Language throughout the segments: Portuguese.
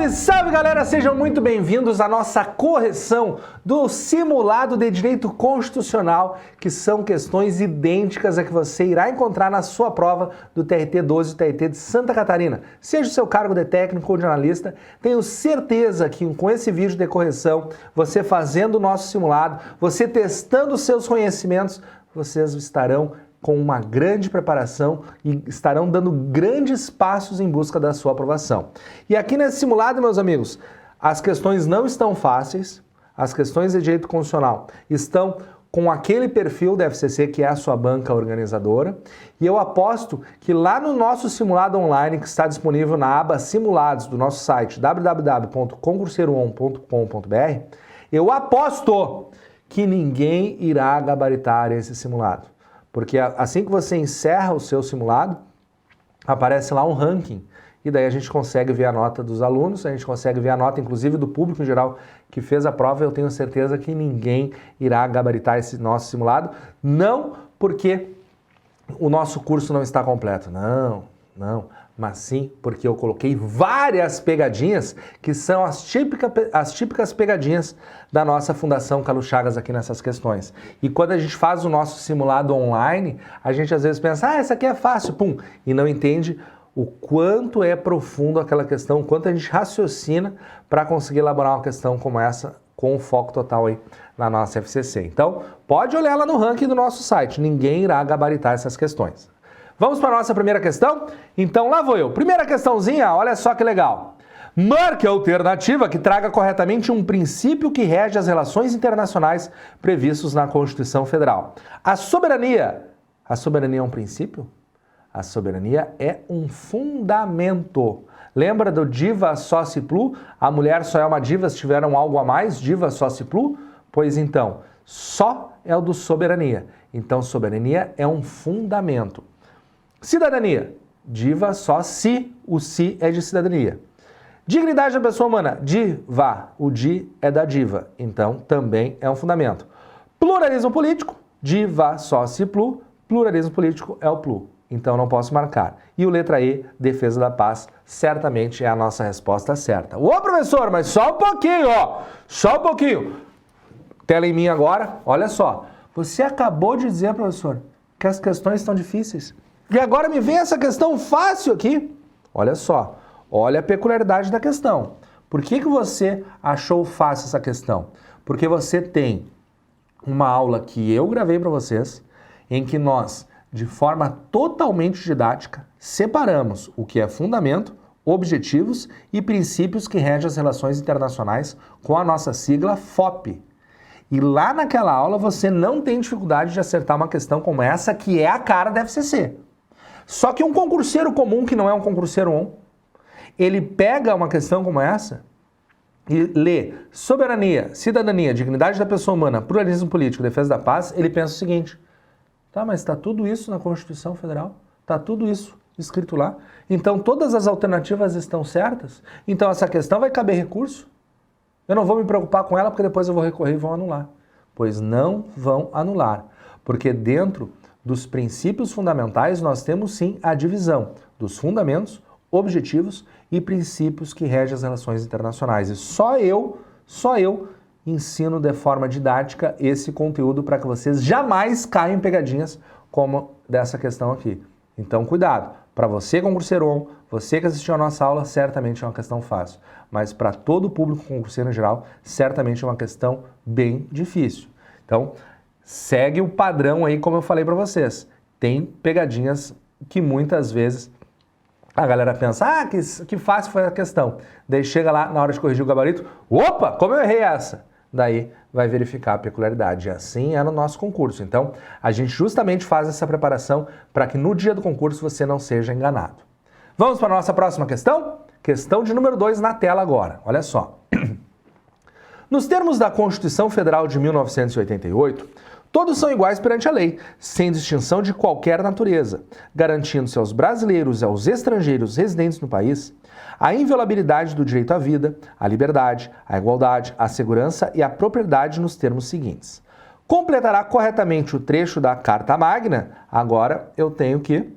Salve, salve galera, sejam muito bem-vindos à nossa correção do simulado de direito constitucional, que são questões idênticas a que você irá encontrar na sua prova do TRT 12 e TRT de Santa Catarina. Seja o seu cargo de técnico ou de analista, tenho certeza que com esse vídeo de correção, você fazendo o nosso simulado, você testando os seus conhecimentos, vocês estarão com uma grande preparação e estarão dando grandes passos em busca da sua aprovação. E aqui nesse simulado, meus amigos, as questões não estão fáceis, as questões de direito constitucional estão com aquele perfil da FCC que é a sua banca organizadora, e eu aposto que lá no nosso simulado online, que está disponível na aba Simulados do nosso site www.concurseiro1.com.br, eu aposto que ninguém irá gabaritar esse simulado. Porque assim que você encerra o seu simulado, aparece lá um ranking, e daí a gente consegue ver a nota dos alunos, a gente consegue ver a nota, inclusive, do público em geral que fez a prova. Eu tenho certeza que ninguém irá gabaritar esse nosso simulado, não porque o nosso curso não está completo, não, mas sim porque eu coloquei várias pegadinhas que são as típicas pegadinhas da nossa Fundação Carlos Chagas aqui nessas questões. E quando a gente faz o nosso simulado online, a gente às vezes pensa, essa aqui é fácil, pum, e não entende o quanto é profundo aquela questão, o quanto a gente raciocina para conseguir elaborar uma questão como essa, com o foco total aí na nossa FCC. Então, pode olhar lá no ranking do nosso site, ninguém irá gabaritar essas questões. Vamos para a nossa primeira questão? Então lá vou eu. Primeira questãozinha, olha só que legal. Marque a alternativa que traga corretamente um princípio que rege as relações internacionais previstos na Constituição Federal. A soberania é um princípio? A soberania é um fundamento. Lembra do diva sóci plu? A mulher só é uma diva se tiver algo a mais, diva sóci plu? Pois então, só é o do soberania. Então, soberania é um fundamento. Cidadania, diva só se, o si é de cidadania. Dignidade da pessoa humana, diva, o di é da diva, então também é um fundamento. Pluralismo político, diva só se plu, pluralismo político é o plu, então não posso marcar. E o letra E, defesa da paz, certamente é a nossa resposta certa. Ô professor, mas só um pouquinho, ó, só um pouquinho. Tela em mim agora, olha só. Você acabou de dizer, professor, que as questões estão difíceis. E agora me vem essa questão fácil aqui. Olha só, olha a peculiaridade da questão. Por que você achou fácil essa questão? Porque você tem uma aula que eu gravei para vocês, em que nós, de forma totalmente didática, separamos o que é fundamento, objetivos e princípios que regem as relações internacionais com a nossa sigla FOP. E lá naquela aula você não tem dificuldade de acertar uma questão como essa, que é a cara da FCC. Só que um concurseiro comum, que não é um concurseiro on, ele pega uma questão como essa e lê soberania, cidadania, dignidade da pessoa humana, pluralismo político, defesa da paz, ele pensa o seguinte, tá, mas está tudo isso na Constituição Federal? Está tudo isso escrito lá? Então todas as alternativas estão certas? Então essa questão vai caber recurso? Eu não vou me preocupar com ela porque depois eu vou recorrer e vão anular. Pois não vão anular, porque dentro dos princípios fundamentais, nós temos sim a divisão dos fundamentos, objetivos e princípios que regem as relações internacionais. E só eu ensino de forma didática esse conteúdo para que vocês jamais caiam em pegadinhas como dessa questão aqui. Então, cuidado. Para você, concurseiro on, você que assistiu a nossa aula, certamente é uma questão fácil. Mas para todo o público concurseiro em geral, certamente é uma questão bem difícil. Então, segue o padrão aí, como eu falei para vocês. Tem pegadinhas que muitas vezes a galera pensa, que fácil foi a questão. Daí chega lá, na hora de corrigir o gabarito, opa, como eu errei essa? Daí vai verificar a peculiaridade. E assim é no nosso concurso. Então, a gente justamente faz essa preparação para que no dia do concurso você não seja enganado. Vamos para a nossa próxima questão? Questão de número 2 na tela agora. Olha só. Nos termos da Constituição Federal de 1988, todos são iguais perante a lei, sem distinção de qualquer natureza, garantindo-se aos brasileiros e aos estrangeiros residentes no país a inviolabilidade do direito à vida, à liberdade, à igualdade, à segurança e à propriedade nos termos seguintes. Completará corretamente o trecho da Carta Magna? Agora eu tenho que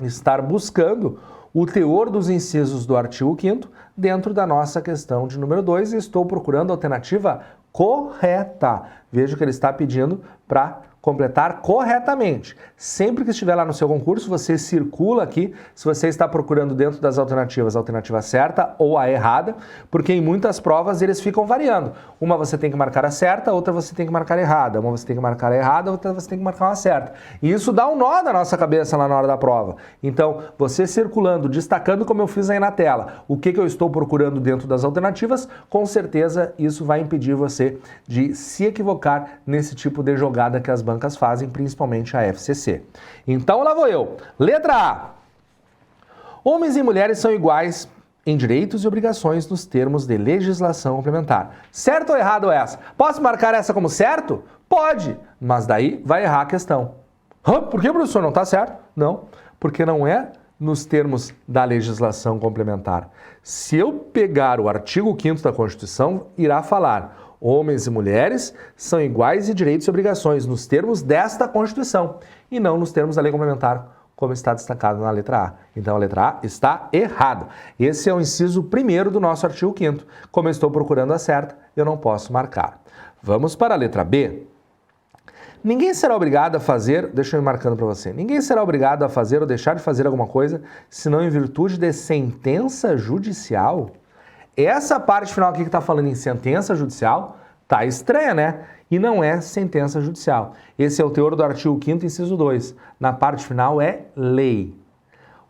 estar buscando o teor dos incisos do artigo 5º dentro da nossa questão de número 2 e estou procurando a alternativa correta. Veja que ele está pedindo para completar corretamente. Sempre que estiver lá no seu concurso, você circula aqui se você está procurando dentro das alternativas a alternativa certa ou a errada, porque em muitas provas eles ficam variando. Uma você tem que marcar a certa, outra você tem que marcar a errada. Uma você tem que marcar a errada, outra você tem que marcar uma certa. E isso dá um nó na nossa cabeça lá na hora da prova. Então, você circulando, destacando como eu fiz aí na tela, o que eu estou procurando dentro das alternativas, com certeza isso vai impedir você de se equivocar nesse tipo de jogada que as bancas fazem, principalmente a FCC. Então lá vou eu. Letra A. Homens e mulheres são iguais em direitos e obrigações nos termos de legislação complementar. Certo ou errado essa? Posso marcar essa como certo? Pode, mas daí vai errar a questão. Por que, professor? Não está certo? Não, porque não é nos termos da legislação complementar. Se eu pegar o artigo 5º da Constituição, irá falar: homens e mulheres são iguais em direitos e obrigações nos termos desta Constituição e não nos termos da lei complementar, como está destacado na letra A. Então a letra A está errada. Esse é o inciso 1º do nosso artigo 5º. Como eu estou procurando a certa, eu não posso marcar. Vamos para a letra B. Ninguém será obrigado a fazer, deixa eu ir marcando para você, ninguém será obrigado a fazer ou deixar de fazer alguma coisa, senão em virtude de sentença judicial. Essa parte final aqui que está falando em sentença judicial, tá estranha, né? E não é sentença judicial. Esse é o teor do artigo 5º, inciso 2. Na parte final é lei.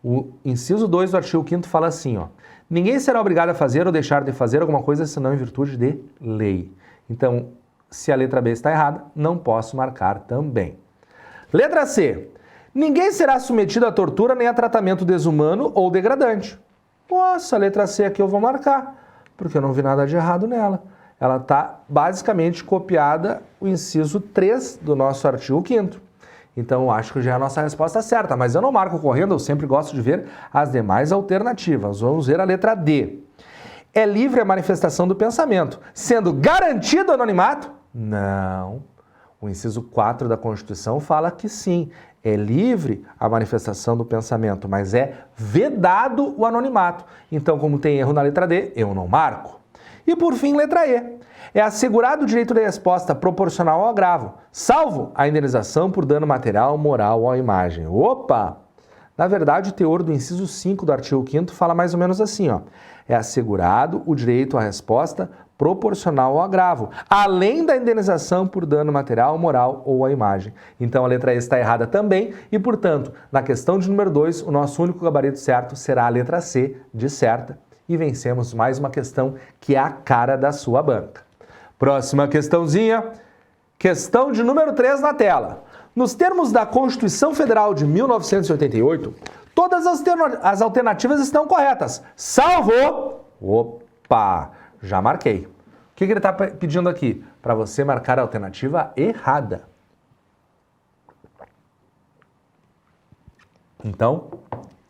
O inciso 2 do artigo 5º fala assim, ó: ninguém será obrigado a fazer ou deixar de fazer alguma coisa, senão em virtude de lei. Então, se a letra B está errada, não posso marcar também. Letra C. Ninguém será submetido a tortura nem a tratamento desumano ou degradante. Nossa, a letra C aqui eu vou marcar, porque eu não vi nada de errado nela. Ela está basicamente copiada o inciso 3 do nosso artigo 5º. Então, eu acho que já é a nossa resposta certa, mas eu não marco correndo, eu sempre gosto de ver as demais alternativas. Vamos ver a letra D. É livre a manifestação do pensamento, sendo garantido o anonimato? Não. O inciso 4 da Constituição fala que sim, é livre a manifestação do pensamento, mas é vedado o anonimato. Então, como tem erro na letra D, eu não marco. E por fim, letra E. É assegurado o direito de resposta proporcional ao agravo, salvo a indenização por dano material, moral ou à imagem. Opa! Na verdade, o teor do inciso 5 do artigo 5º fala mais ou menos assim, ó: é assegurado o direito à resposta proporcional ao agravo, além da indenização por dano material, moral ou à imagem. Então a letra E está errada também e, portanto, na questão de número 2, o nosso único gabarito certo será a letra C de certa e vencemos mais uma questão que é a cara da sua banca. Próxima questãozinha, questão de número 3 na tela. Nos termos da Constituição Federal de 1988, todas as alternativas estão corretas, salvo... Opa! Já marquei. O que ele está pedindo aqui? Para você marcar a alternativa errada. Então,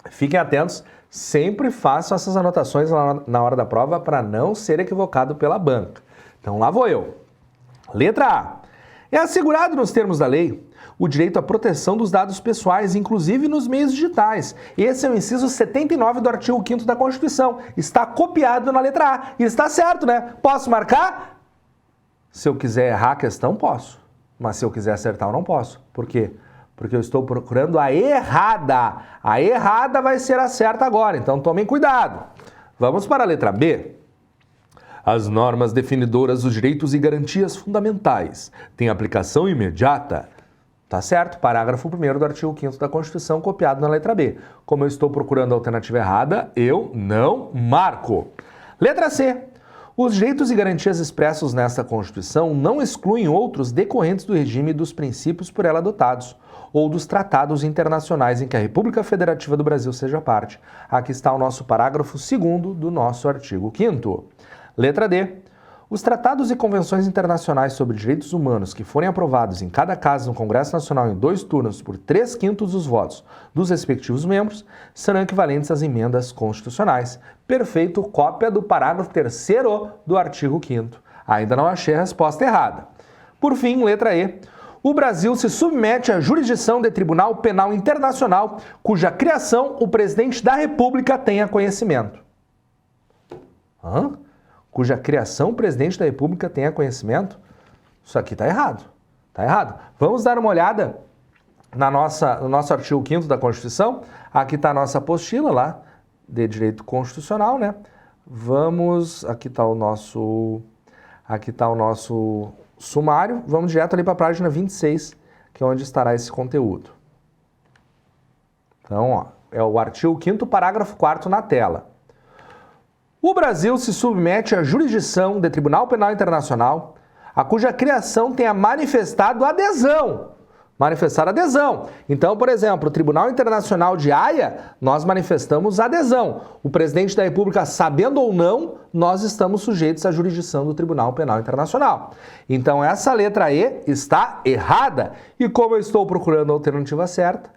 fiquem atentos, sempre façam essas anotações na hora da prova para não ser equivocado pela banca. Então lá vou eu. Letra A. É assegurado nos termos da lei o direito à proteção dos dados pessoais, inclusive nos meios digitais. Esse é o inciso 79 do artigo 5º da Constituição. Está copiado na letra A. E está certo, né? Posso marcar? Se eu quiser errar a questão, posso. Mas se eu quiser acertar, eu não posso. Por quê? Porque eu estou procurando a errada. A errada vai ser a certa agora, então tomem cuidado. Vamos para a letra B. As normas definidoras dos direitos e garantias fundamentais têm aplicação imediata. Tá certo? Parágrafo 1º do artigo 5º da Constituição, copiado na letra B. Como eu estou procurando a alternativa errada, eu não marco. Letra C. Os direitos e garantias expressos nesta Constituição não excluem outros decorrentes do regime e dos princípios por ela adotados, ou dos tratados internacionais em que a República Federativa do Brasil seja parte. Aqui está o nosso parágrafo 2º do nosso artigo 5º. Letra D. Os tratados e convenções internacionais sobre direitos humanos que forem aprovados em cada caso no Congresso Nacional em 2 turnos por 3/5 dos votos dos respectivos membros serão equivalentes às emendas constitucionais. Perfeito, cópia do parágrafo 3º do artigo 5º. Ainda não achei a resposta errada. Por fim, letra E. O Brasil se submete à jurisdição de Tribunal Penal Internacional, cuja criação o presidente da República tenha conhecimento. Cuja criação o presidente da República tenha conhecimento? Isso aqui está errado. Está errado. Vamos dar uma olhada no nosso artigo 5º da Constituição. Aqui está a nossa apostila lá de direito constitucional, né? Aqui está o nosso sumário. Vamos direto ali para a página 26, que é onde estará esse conteúdo. Então, ó, é o artigo 5º, parágrafo 4º na tela. O Brasil se submete à jurisdição do Tribunal Penal Internacional, a cuja criação tenha manifestado adesão. Então, por exemplo, o Tribunal Internacional de Haia, nós manifestamos adesão. O presidente da República, sabendo ou não, nós estamos sujeitos à jurisdição do Tribunal Penal Internacional. Então, essa letra E está errada. E como eu estou procurando a alternativa certa,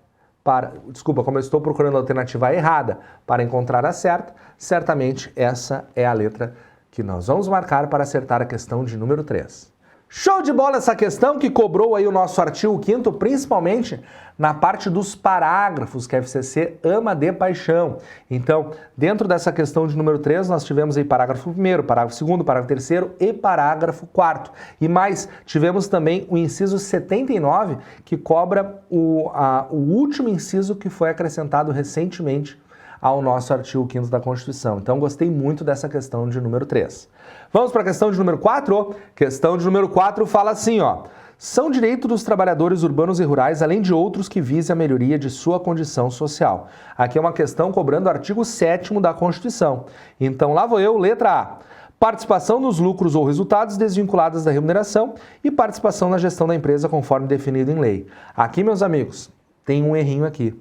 como eu estou procurando a alternativa errada para encontrar a certa, certamente essa é a letra que nós vamos marcar para acertar a questão de número 3. Show de bola essa questão que cobrou aí o nosso artigo 5º, principalmente na parte dos parágrafos que a FCC ama de paixão. Então, dentro dessa questão de número 3, nós tivemos aí parágrafo 1º, parágrafo 2º, parágrafo 3º e parágrafo 4º. E mais, tivemos também o inciso 79, que cobra o último inciso que foi acrescentado recentemente ao nosso artigo 5º da Constituição. Então, gostei muito dessa questão de número 3. Vamos para a questão de número 4? Questão de número 4 fala assim, ó. São direitos dos trabalhadores urbanos e rurais, além de outros que visem a melhoria de sua condição social. Aqui é uma questão cobrando o artigo 7º da Constituição. Então, lá vou eu, letra A. Participação nos lucros ou resultados desvinculados da remuneração e participação na gestão da empresa conforme definido em lei. Aqui, meus amigos, tem um errinho aqui.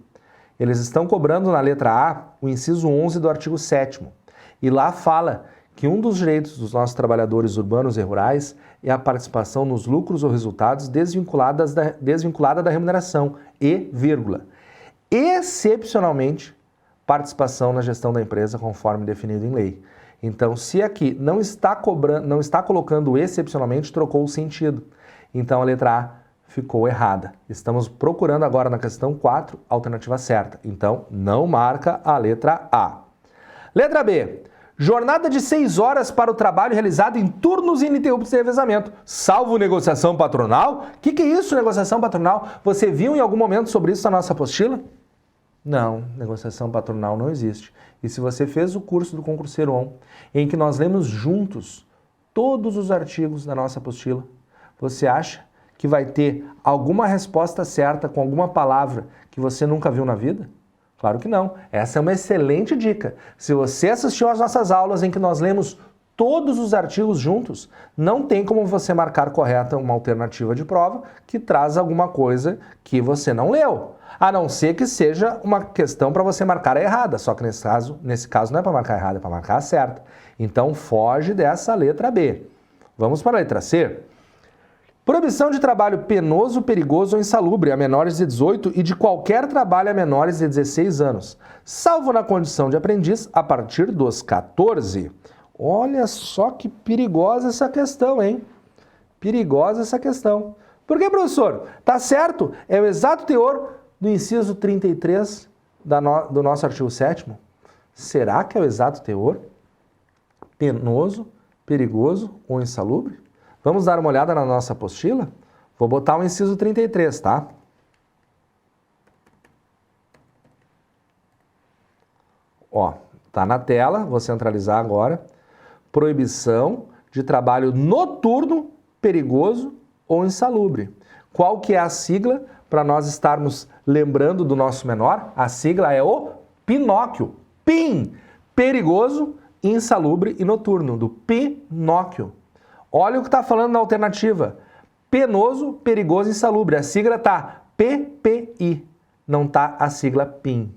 Eles estão cobrando na letra A o inciso 11 do artigo 7º. E lá fala que um dos direitos dos nossos trabalhadores urbanos e rurais é a participação nos lucros ou resultados desvinculada da remuneração e, excepcionalmente, participação na gestão da empresa conforme definido em lei. Então, se aqui não está colocando excepcionalmente, trocou o sentido. Então, a letra A ficou errada. Estamos procurando agora na questão 4 a alternativa certa. Então, não marca a letra A. Letra B. Jornada de 6 horas para o trabalho realizado em turnos ininterruptos de revezamento, salvo negociação patronal? O que é isso, negociação patronal? Você viu em algum momento sobre isso na nossa apostila? Não, negociação patronal não existe. E se você fez o curso do Concurseiro On, em que nós lemos juntos todos os artigos da nossa apostila, você acha que vai ter alguma resposta certa com alguma palavra que você nunca viu na vida? Claro que não. Essa é uma excelente dica. Se você assistiu às nossas aulas em que nós lemos todos os artigos juntos, não tem como você marcar correta uma alternativa de prova que traz alguma coisa que você não leu. A não ser que seja uma questão para você marcar a errada. Só que nesse caso não é para marcar errada, é para marcar a certa. Então foge dessa letra B. Vamos para a letra C. Proibição de trabalho penoso, perigoso ou insalubre a menores de 18 e de qualquer trabalho a menores de 16 anos, salvo na condição de aprendiz a partir dos 14. Olha só que perigosa essa questão, hein? Perigosa essa questão. Por que, professor? Tá certo, é o exato teor do inciso 33 do nosso artigo 7º. Será que é o exato teor? Penoso, perigoso ou insalubre? Vamos dar uma olhada na nossa apostila? Vou botar o inciso 33, tá? Ó, tá na tela, vou centralizar agora. Proibição de trabalho noturno, perigoso ou insalubre. Qual que é a sigla para nós estarmos lembrando do nosso menor? A sigla é o Pinóquio. PIN, perigoso, insalubre e noturno, do Pinóquio. Olha o que está falando na alternativa. Penoso, perigoso e insalubre. A sigla está PPI, não está a sigla PIN.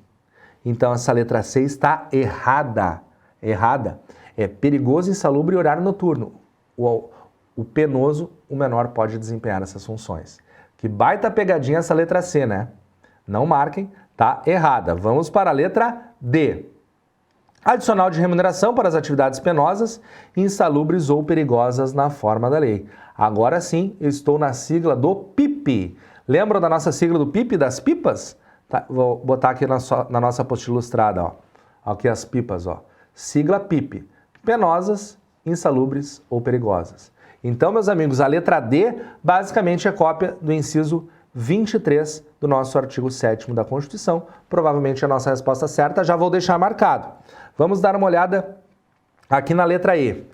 Então, essa letra C está errada. Errada. É perigoso, insalubre e horário noturno. O penoso, o menor pode desempenhar essas funções. Que baita pegadinha essa letra C, né? Não marquem, tá errada. Vamos para a letra D. Adicional de remuneração para as atividades penosas, insalubres ou perigosas na forma da lei. Agora sim, eu estou na sigla do PIP. Lembram da nossa sigla do PIP, das pipas? Tá, vou botar aqui na nossa apostila ilustrada, ó. Aqui as pipas, ó. Sigla PIP. Penosas, insalubres ou perigosas. Então, meus amigos, a letra D basicamente é cópia do inciso 23 do nosso artigo 7º da Constituição. Provavelmente a nossa resposta certa, já vou deixar marcado. Vamos dar uma olhada aqui na letra E.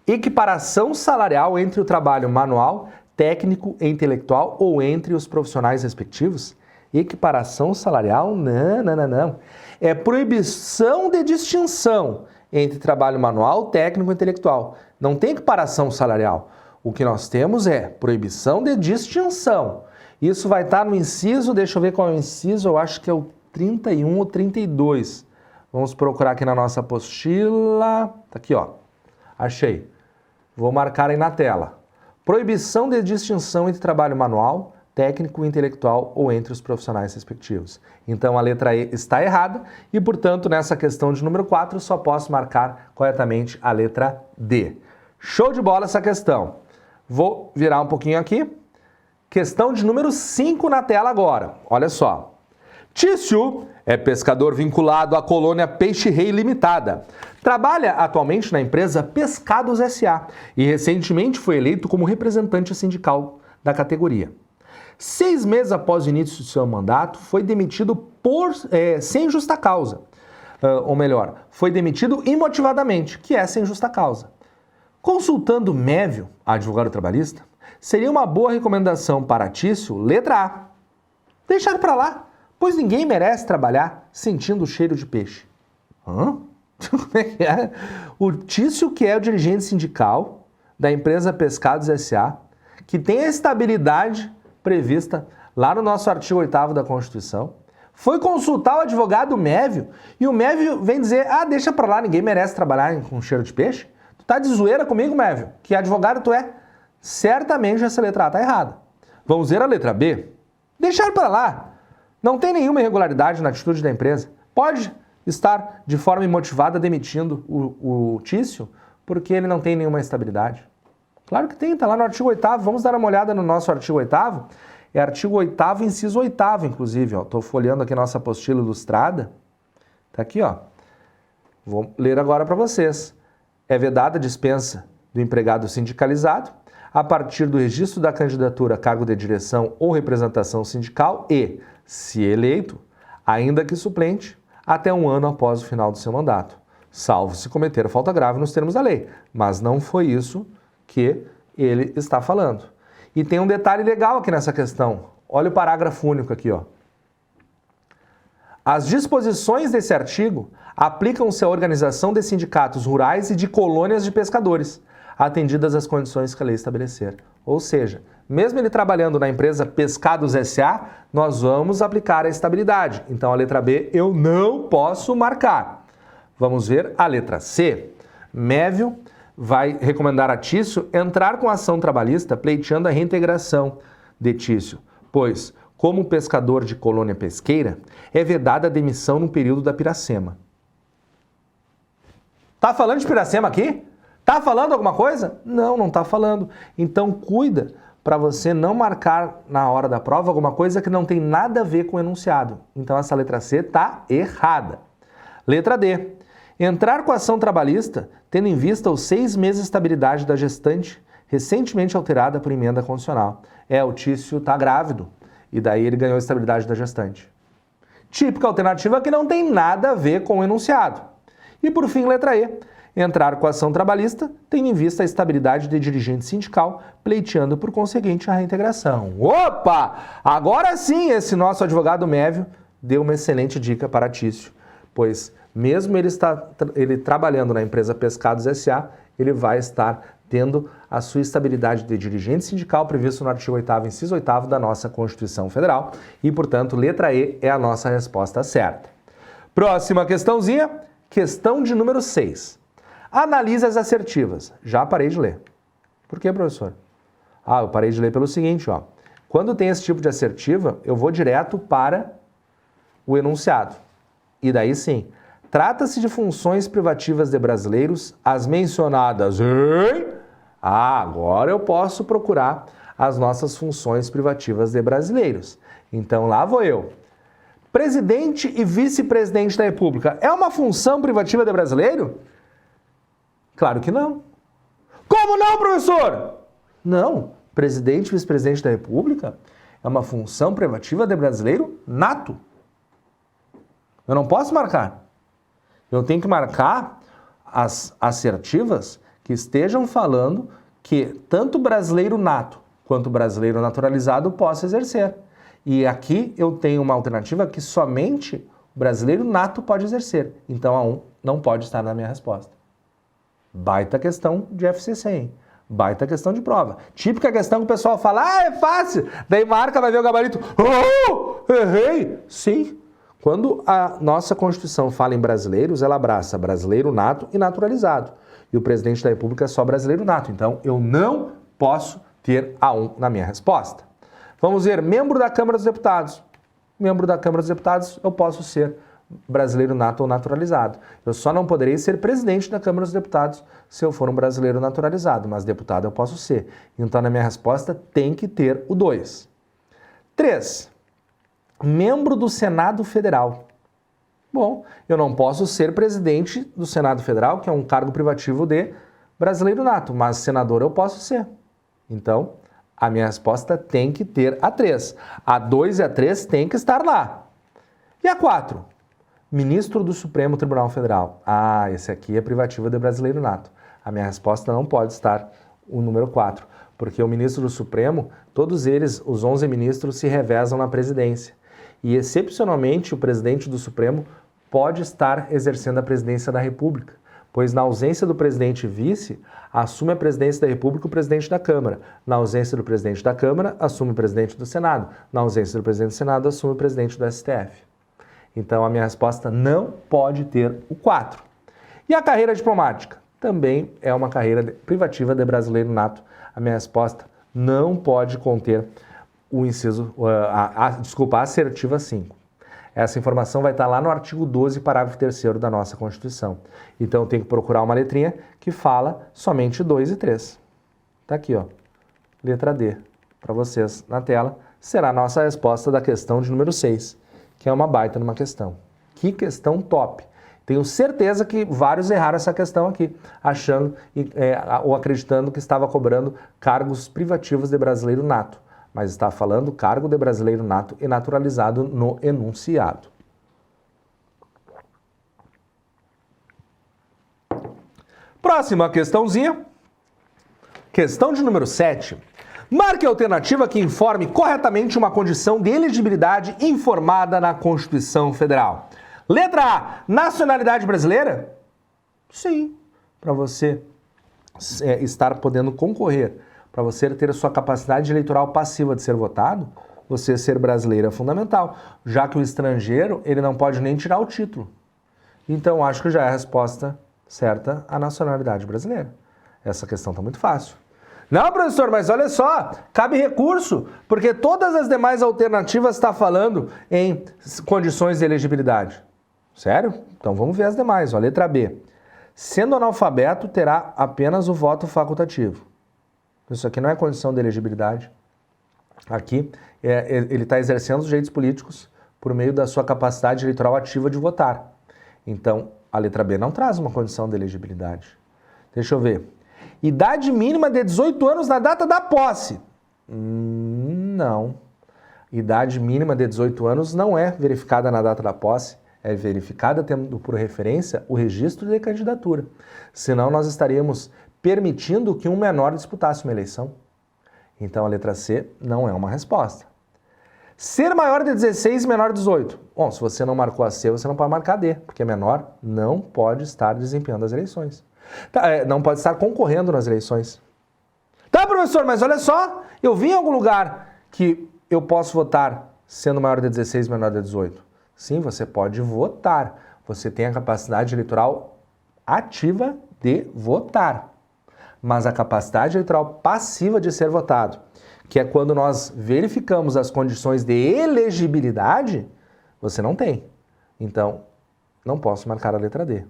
Equiparação salarial entre o trabalho manual, técnico e intelectual ou entre os profissionais respectivos? Equiparação salarial? Não. É proibição de distinção entre trabalho manual, técnico e intelectual. Não tem equiparação salarial. O que nós temos é proibição de distinção. Isso vai estar no inciso, deixa eu ver qual é o inciso, eu acho que é o 31 ou 32. Vamos procurar aqui na nossa apostila. Tá aqui, ó. Achei. Vou marcar aí na tela. Proibição de distinção entre trabalho manual, técnico e intelectual ou entre os profissionais respectivos. Então a letra E está errada e, portanto, nessa questão de número 4, só posso marcar corretamente a letra D. Show de bola essa questão. Vou virar um pouquinho aqui. Questão de número 5 na tela agora. Olha só. Tício é pescador vinculado à colônia Peixe Rei Limitada. Trabalha atualmente na empresa Pescados S.A. e recentemente foi eleito como representante sindical da categoria. 6 meses após o início de seu mandato, foi demitido sem justa causa. Ou melhor, foi demitido imotivadamente, que é sem justa causa. Consultando Mévio, advogado trabalhista, seria uma boa recomendação para Tício, letra A. Deixar para lá, pois ninguém merece trabalhar sentindo o cheiro de peixe. Hã? Como é que é? O Tício, que é o dirigente sindical da empresa Pescados S.A., que tem a estabilidade prevista lá no nosso artigo 8º da Constituição, foi consultar o advogado Mévio e o Mévio vem dizer, deixa pra lá, ninguém merece trabalhar com cheiro de peixe. Tu tá de zoeira comigo, Mévio? Que advogado tu é? Certamente essa letra A tá errada. Vamos ver a letra B? Deixar pra lá. Não tem nenhuma irregularidade na atitude da empresa. Pode estar de forma imotivada demitindo o Tício porque ele não tem nenhuma estabilidade. Claro que tem, está lá no artigo 8º. Vamos dar uma olhada no nosso artigo 8º. É artigo 8º, inciso 8º, inclusive. Estou folheando aqui a nossa apostila ilustrada. Está aqui, ó. Vou ler agora para vocês. É vedada a dispensa do empregado sindicalizado a partir do registro da candidatura a cargo de direção ou representação sindical e, se eleito, ainda que suplente, até 1 ano após o final do seu mandato, salvo se cometer falta grave nos termos da lei. Mas não foi isso que ele está falando. E tem um detalhe legal aqui nessa questão. Olha o parágrafo único aqui, ó. As disposições desse artigo aplicam-se à organização de sindicatos rurais e de colônias de pescadores, atendidas as condições que a lei estabelecer. Ou seja, mesmo ele trabalhando na empresa Pescados S.A., nós vamos aplicar a estabilidade. Então a letra B eu não posso marcar. Vamos ver a letra C. Mévio vai recomendar a Tício entrar com ação trabalhista pleiteando a reintegração de Tício, pois, como pescador de colônia pesqueira, é vedada a demissão no período da piracema. Tá falando de piracema aqui? Tá falando alguma coisa? Não, não tá falando. Então cuida para você não marcar na hora da prova alguma coisa que não tem nada a ver com o enunciado. Então essa letra C tá errada. Letra D. Entrar com ação trabalhista, tendo em vista os 6 meses de estabilidade da gestante, recentemente alterada por emenda constitucional. O Tício está grávido, e daí ele ganhou a estabilidade da gestante. Típica alternativa que não tem nada a ver com o enunciado. E por fim, letra E. Entrar com ação trabalhista, tendo em vista a estabilidade de dirigente sindical, pleiteando por conseguinte a reintegração. Opa! Agora sim, esse nosso advogado Mévio deu uma excelente dica para Tício, pois mesmo ele trabalhando na empresa Pescados S.A., ele vai estar tendo a sua estabilidade de dirigente sindical previsto no artigo 8º, inciso 8º da nossa Constituição Federal e, portanto, letra E é a nossa resposta certa. Próxima questãozinha, questão de número 6. Analise as assertivas. Já parei de ler. Por quê, professor? Eu parei de ler pelo seguinte, ó. Quando tem esse tipo de assertiva, eu vou direto para o enunciado. E daí sim, Trata-se de funções privativas de brasileiros, as mencionadas em... agora eu posso procurar as nossas funções privativas de brasileiros. Então lá vou eu. Presidente e vice-presidente da República é uma função privativa de brasileiro? Claro que não. Como não, professor? Não. Presidente e vice-presidente da República é uma função privativa de brasileiro nato. Eu não posso marcar. Eu tenho que marcar as assertivas que estejam falando que tanto brasileiro nato quanto brasileiro naturalizado possa exercer. E aqui eu tenho uma alternativa que somente o brasileiro nato pode exercer. Então a 1 não pode estar na minha resposta. Baita questão de FCC, hein? Baita questão de prova. Típica questão que o pessoal fala, é fácil. Daí marca, vai ver o gabarito. Oh, errei. Sim. Quando a nossa Constituição fala em brasileiros, ela abraça brasileiro nato e naturalizado. E o presidente da República é só brasileiro nato. Então eu não posso ter a 1 na minha resposta. Vamos ver, membro da Câmara dos Deputados. Membro da Câmara dos Deputados, eu posso ser brasileiro nato ou naturalizado. Eu só não poderei ser presidente da Câmara dos Deputados se eu for um brasileiro naturalizado, mas deputado eu posso ser. Então, na minha resposta, tem que ter o 2. 3. Membro do Senado Federal. Bom, eu não posso ser presidente do Senado Federal, que é um cargo privativo de brasileiro nato, mas senador eu posso ser. Então, a minha resposta tem que ter a 3. A 2 e a 3 tem que estar lá. E a 4? Ministro do Supremo Tribunal Federal. Ah, esse aqui é privativo de brasileiro nato. A minha resposta não pode estar o número 4, porque o ministro do Supremo, todos eles, os 11 ministros, se revezam na presidência. E, excepcionalmente, o presidente do Supremo pode estar exercendo a presidência da República, pois na ausência do presidente e vice, assume a presidência da República o presidente da Câmara. Na ausência do presidente da Câmara, assume o presidente do Senado. Na ausência do presidente do Senado, assume o presidente do STF. Então, a minha resposta não pode ter o 4. E a carreira diplomática? Também é uma carreira privativa de brasileiro nato. A minha resposta não pode conter o inciso, a assertiva 5. Essa informação vai estar lá no artigo 12, parágrafo 3º da nossa Constituição. Então, eu tenho que procurar uma letrinha que fala somente 2 e 3. Tá aqui, ó. Letra D, para vocês na tela, será a nossa resposta da questão de número 6, que é uma baita numa questão. Que questão top! Tenho certeza que vários erraram essa questão aqui, achando ou acreditando que estava cobrando cargos privativos de brasileiro nato. Mas está falando cargo de brasileiro nato e naturalizado no enunciado. Próxima questãozinha. Questão de número 7. Marque a alternativa que informe corretamente uma condição de elegibilidade informada na Constituição Federal. Letra A. Nacionalidade brasileira? Sim. Para você estar podendo concorrer, para você ter a sua capacidade eleitoral passiva de ser votado, você ser brasileiro é fundamental, já que o estrangeiro ele não pode nem tirar o título. Então, acho que já é a resposta certa a nacionalidade brasileira. Essa questão está muito fácil. Não, professor, mas olha só, cabe recurso, porque todas as demais alternativas estão falando em condições de elegibilidade. Sério? Então vamos ver as demais. Ó, letra B. Sendo analfabeto, terá apenas o voto facultativo. Isso aqui não é condição de elegibilidade. Aqui, ele está exercendo os direitos políticos por meio da sua capacidade eleitoral ativa de votar. Então, a letra B não traz uma condição de elegibilidade. Deixa eu ver. Idade mínima de 18 anos na data da posse. Não. Idade mínima de 18 anos não é verificada na data da posse. É verificada tendo por referência o registro de candidatura. Senão, nós estaríamos permitindo que um menor disputasse uma eleição. Então, a letra C não é uma resposta. Ser maior de 16 e menor de 18. Bom, se você não marcou a C, você não pode marcar a D, porque menor não pode estar desempenhando as eleições. Não pode estar concorrendo nas eleições. Tá, professor, mas olha só, eu vi em algum lugar que eu posso votar sendo maior de 16 e menor de 18. Sim, você pode votar. Você tem a capacidade eleitoral ativa de votar. Mas a capacidade eleitoral passiva de ser votado, que é quando nós verificamos as condições de elegibilidade, você não tem. Então, Não posso marcar a letra D.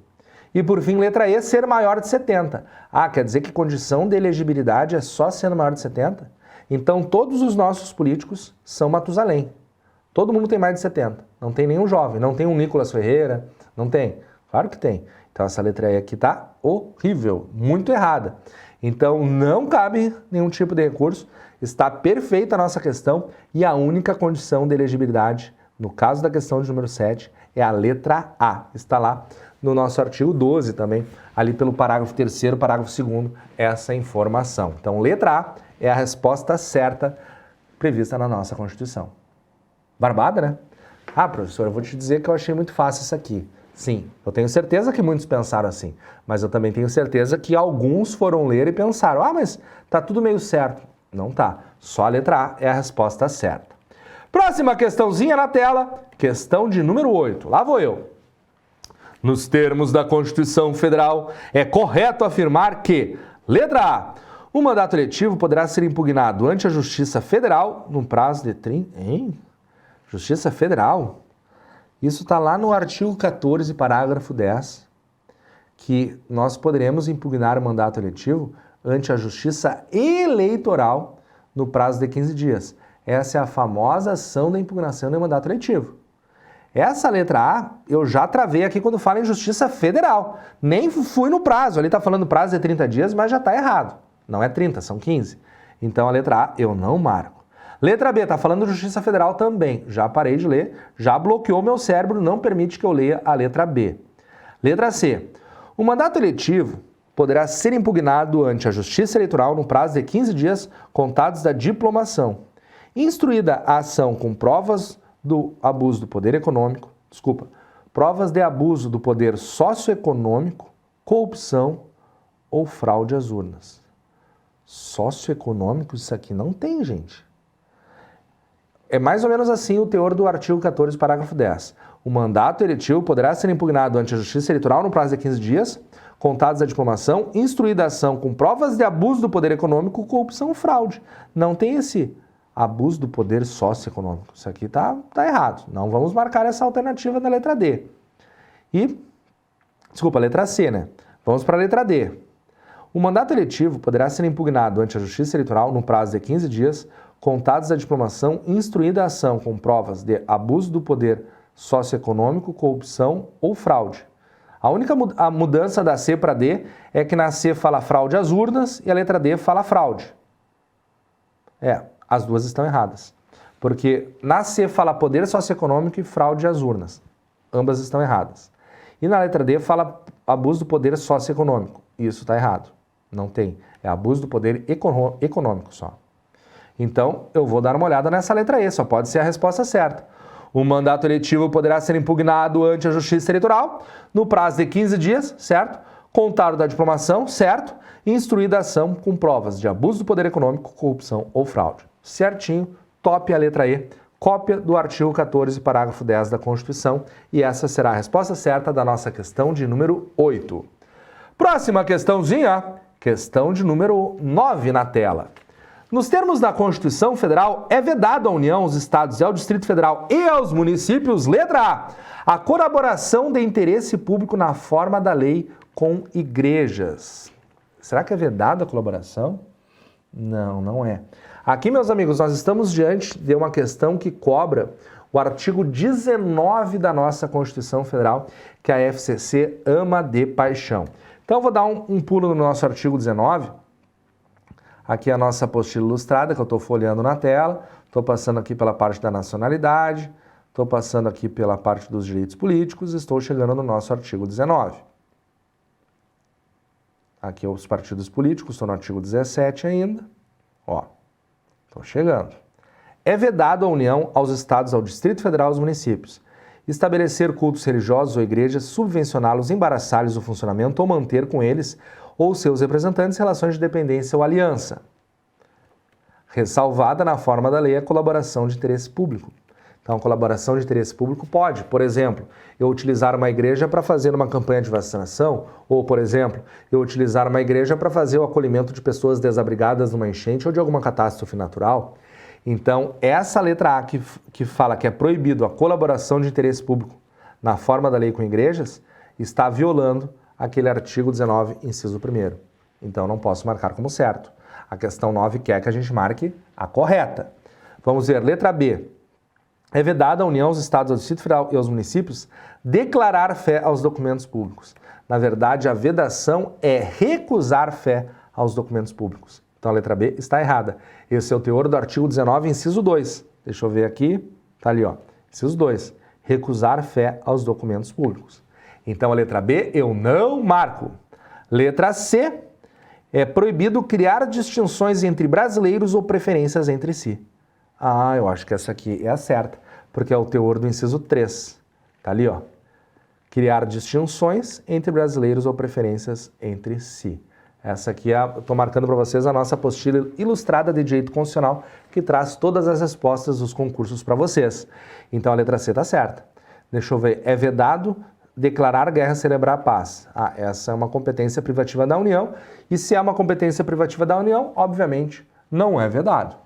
E por fim, letra E, ser maior de 70. Ah, quer dizer que condição de elegibilidade é só sendo maior de 70? Então todos os nossos políticos são Matusalém. Todo mundo tem mais de 70. Não tem nenhum jovem, não tem um Nicolas Ferreira, não tem. Claro que tem. Então essa letra E aqui está horrível, muito errada. Então não cabe nenhum tipo de recurso, está perfeita a nossa questão e a única condição de elegibilidade, no caso da questão de número 7, é a letra A. Está lá no nosso artigo 12 também, ali pelo parágrafo 3º, parágrafo 2º, essa informação. Então letra A é a resposta certa prevista na nossa Constituição. Barbada, né? Ah, professor, eu vou te dizer que eu achei muito fácil isso aqui. Sim, eu tenho certeza que muitos pensaram assim, mas eu também tenho certeza que alguns foram ler e pensaram, ah, mas tá tudo meio certo. Não tá, só a letra A é a resposta certa. Próxima questãozinha na tela, questão de número 8. Lá vou eu. Nos termos da Constituição Federal, é correto afirmar que, letra A, o mandato eletivo poderá ser impugnado ante a Justiça Federal num prazo de 30... Hein? Justiça Federal? Isso está lá no artigo 14, parágrafo 10, que nós poderemos impugnar o mandato eletivo ante a Justiça Eleitoral no prazo de 15 dias. Essa é a famosa ação da impugnação do mandato eletivo. Essa letra A eu já travei aqui quando fala em Justiça Federal. Nem fui no prazo, ali está falando prazo de 30 dias, mas já está errado. Não é 30, são 15. Então a letra A eu não marco. Letra B, está falando de Justiça Federal também. Já parei de ler, já bloqueou meu cérebro, não permite que eu leia a letra B. Letra C. O mandato eletivo poderá ser impugnado ante a Justiça Eleitoral no prazo de 15 dias contados da diplomação. Instruída a ação com provas do abuso do poder econômico, provas de abuso do poder socioeconômico, corrupção ou fraude às urnas. Socioeconômico, isso aqui não tem, gente. É mais ou menos assim o teor do artigo 14, parágrafo 10. O mandato eletivo poderá ser impugnado ante a Justiça Eleitoral no prazo de 15 dias, contados da diplomação, instruída a ação com provas de abuso do poder econômico, corrupção ou fraude. Não tem esse abuso do poder socioeconômico. Isso aqui tá errado. Não vamos marcar essa alternativa da letra D. Letra C, né? Vamos para a letra D. O mandato eletivo poderá ser impugnado ante a Justiça Eleitoral no prazo de 15 dias, contados da diplomação, instruída a ação com provas de abuso do poder socioeconômico, corrupção ou fraude. A única mudança da C para D é que na C fala fraude às urnas e a letra D fala fraude. As duas estão erradas. Porque na C fala poder socioeconômico e fraude às urnas. Ambas estão erradas. E na letra D fala abuso do poder socioeconômico. Isso está errado. Não tem. É abuso do poder econômico só. Então, eu vou dar uma olhada nessa letra E, só pode ser a resposta certa. O mandato eletivo poderá ser impugnado ante a Justiça Eleitoral no prazo de 15 dias, certo? Contado da diplomação, certo? E instruída a ação com provas de abuso do poder econômico, corrupção ou fraude. Certinho, top a letra E, cópia do artigo 14, parágrafo 10 da Constituição, e essa será a resposta certa da nossa questão de número 8. Próxima questãozinha, questão de número 9 na tela. Nos termos da Constituição Federal, é vedado à União, aos Estados e ao Distrito Federal e aos municípios, letra A, a colaboração de interesse público na forma da lei com igrejas. Será que é vedada a colaboração? Não, não é. Aqui, meus amigos, nós estamos diante de uma questão que cobra o artigo 19 da nossa Constituição Federal, que a FCC ama de paixão. Então, eu vou dar um pulo no nosso artigo 19. Aqui é a nossa apostila ilustrada, que eu estou folheando na tela. Estou passando aqui pela parte da nacionalidade, estou passando aqui pela parte dos direitos políticos, estou chegando no nosso artigo 19. Aqui os partidos políticos, estou no artigo 17 ainda. Estou chegando. É vedado à União, aos Estados, ao Distrito Federal e aos municípios estabelecer cultos religiosos ou igrejas, subvencioná-los, embaraçar-lhes o funcionamento ou manter com eles ou seus representantes relações de dependência ou aliança. Ressalvada na forma da lei a colaboração de interesse público. Então, a colaboração de interesse público pode, por exemplo, eu utilizar uma igreja para fazer uma campanha de vacinação, ou, por exemplo, eu utilizar uma igreja para fazer o acolhimento de pessoas desabrigadas numa enchente ou de alguma catástrofe natural. Então, essa letra A que fala que é proibido a colaboração de interesse público na forma da lei com igrejas, está violando aquele artigo 19, inciso 1º. Então, não posso marcar como certo. A questão 9 quer que a gente marque a correta. Vamos ver, letra B. É vedado à União, aos Estados, ao Distrito Federal e aos municípios declarar fé aos documentos públicos. Na verdade, a vedação é recusar fé aos documentos públicos. Então, a letra B está errada. Esse é o teor do artigo 19, inciso 2. Deixa eu ver aqui. Tá ali, ó. Inciso 2. Recusar fé aos documentos públicos. Então, a letra B eu não marco. Letra C. É proibido criar distinções entre brasileiros ou preferências entre si. Ah, eu acho que essa aqui é a certa, porque é o teor do inciso 3. Tá ali, ó. Criar distinções entre brasileiros ou preferências entre si. Essa aqui estou marcando para vocês a nossa apostila ilustrada de direito constitucional, que traz todas as respostas dos concursos para vocês. Então a letra C está certa. Deixa eu ver, é vedado declarar guerra, celebrar a paz. Ah, essa é uma competência privativa da União, e se é uma competência privativa da União, obviamente, não é vedado.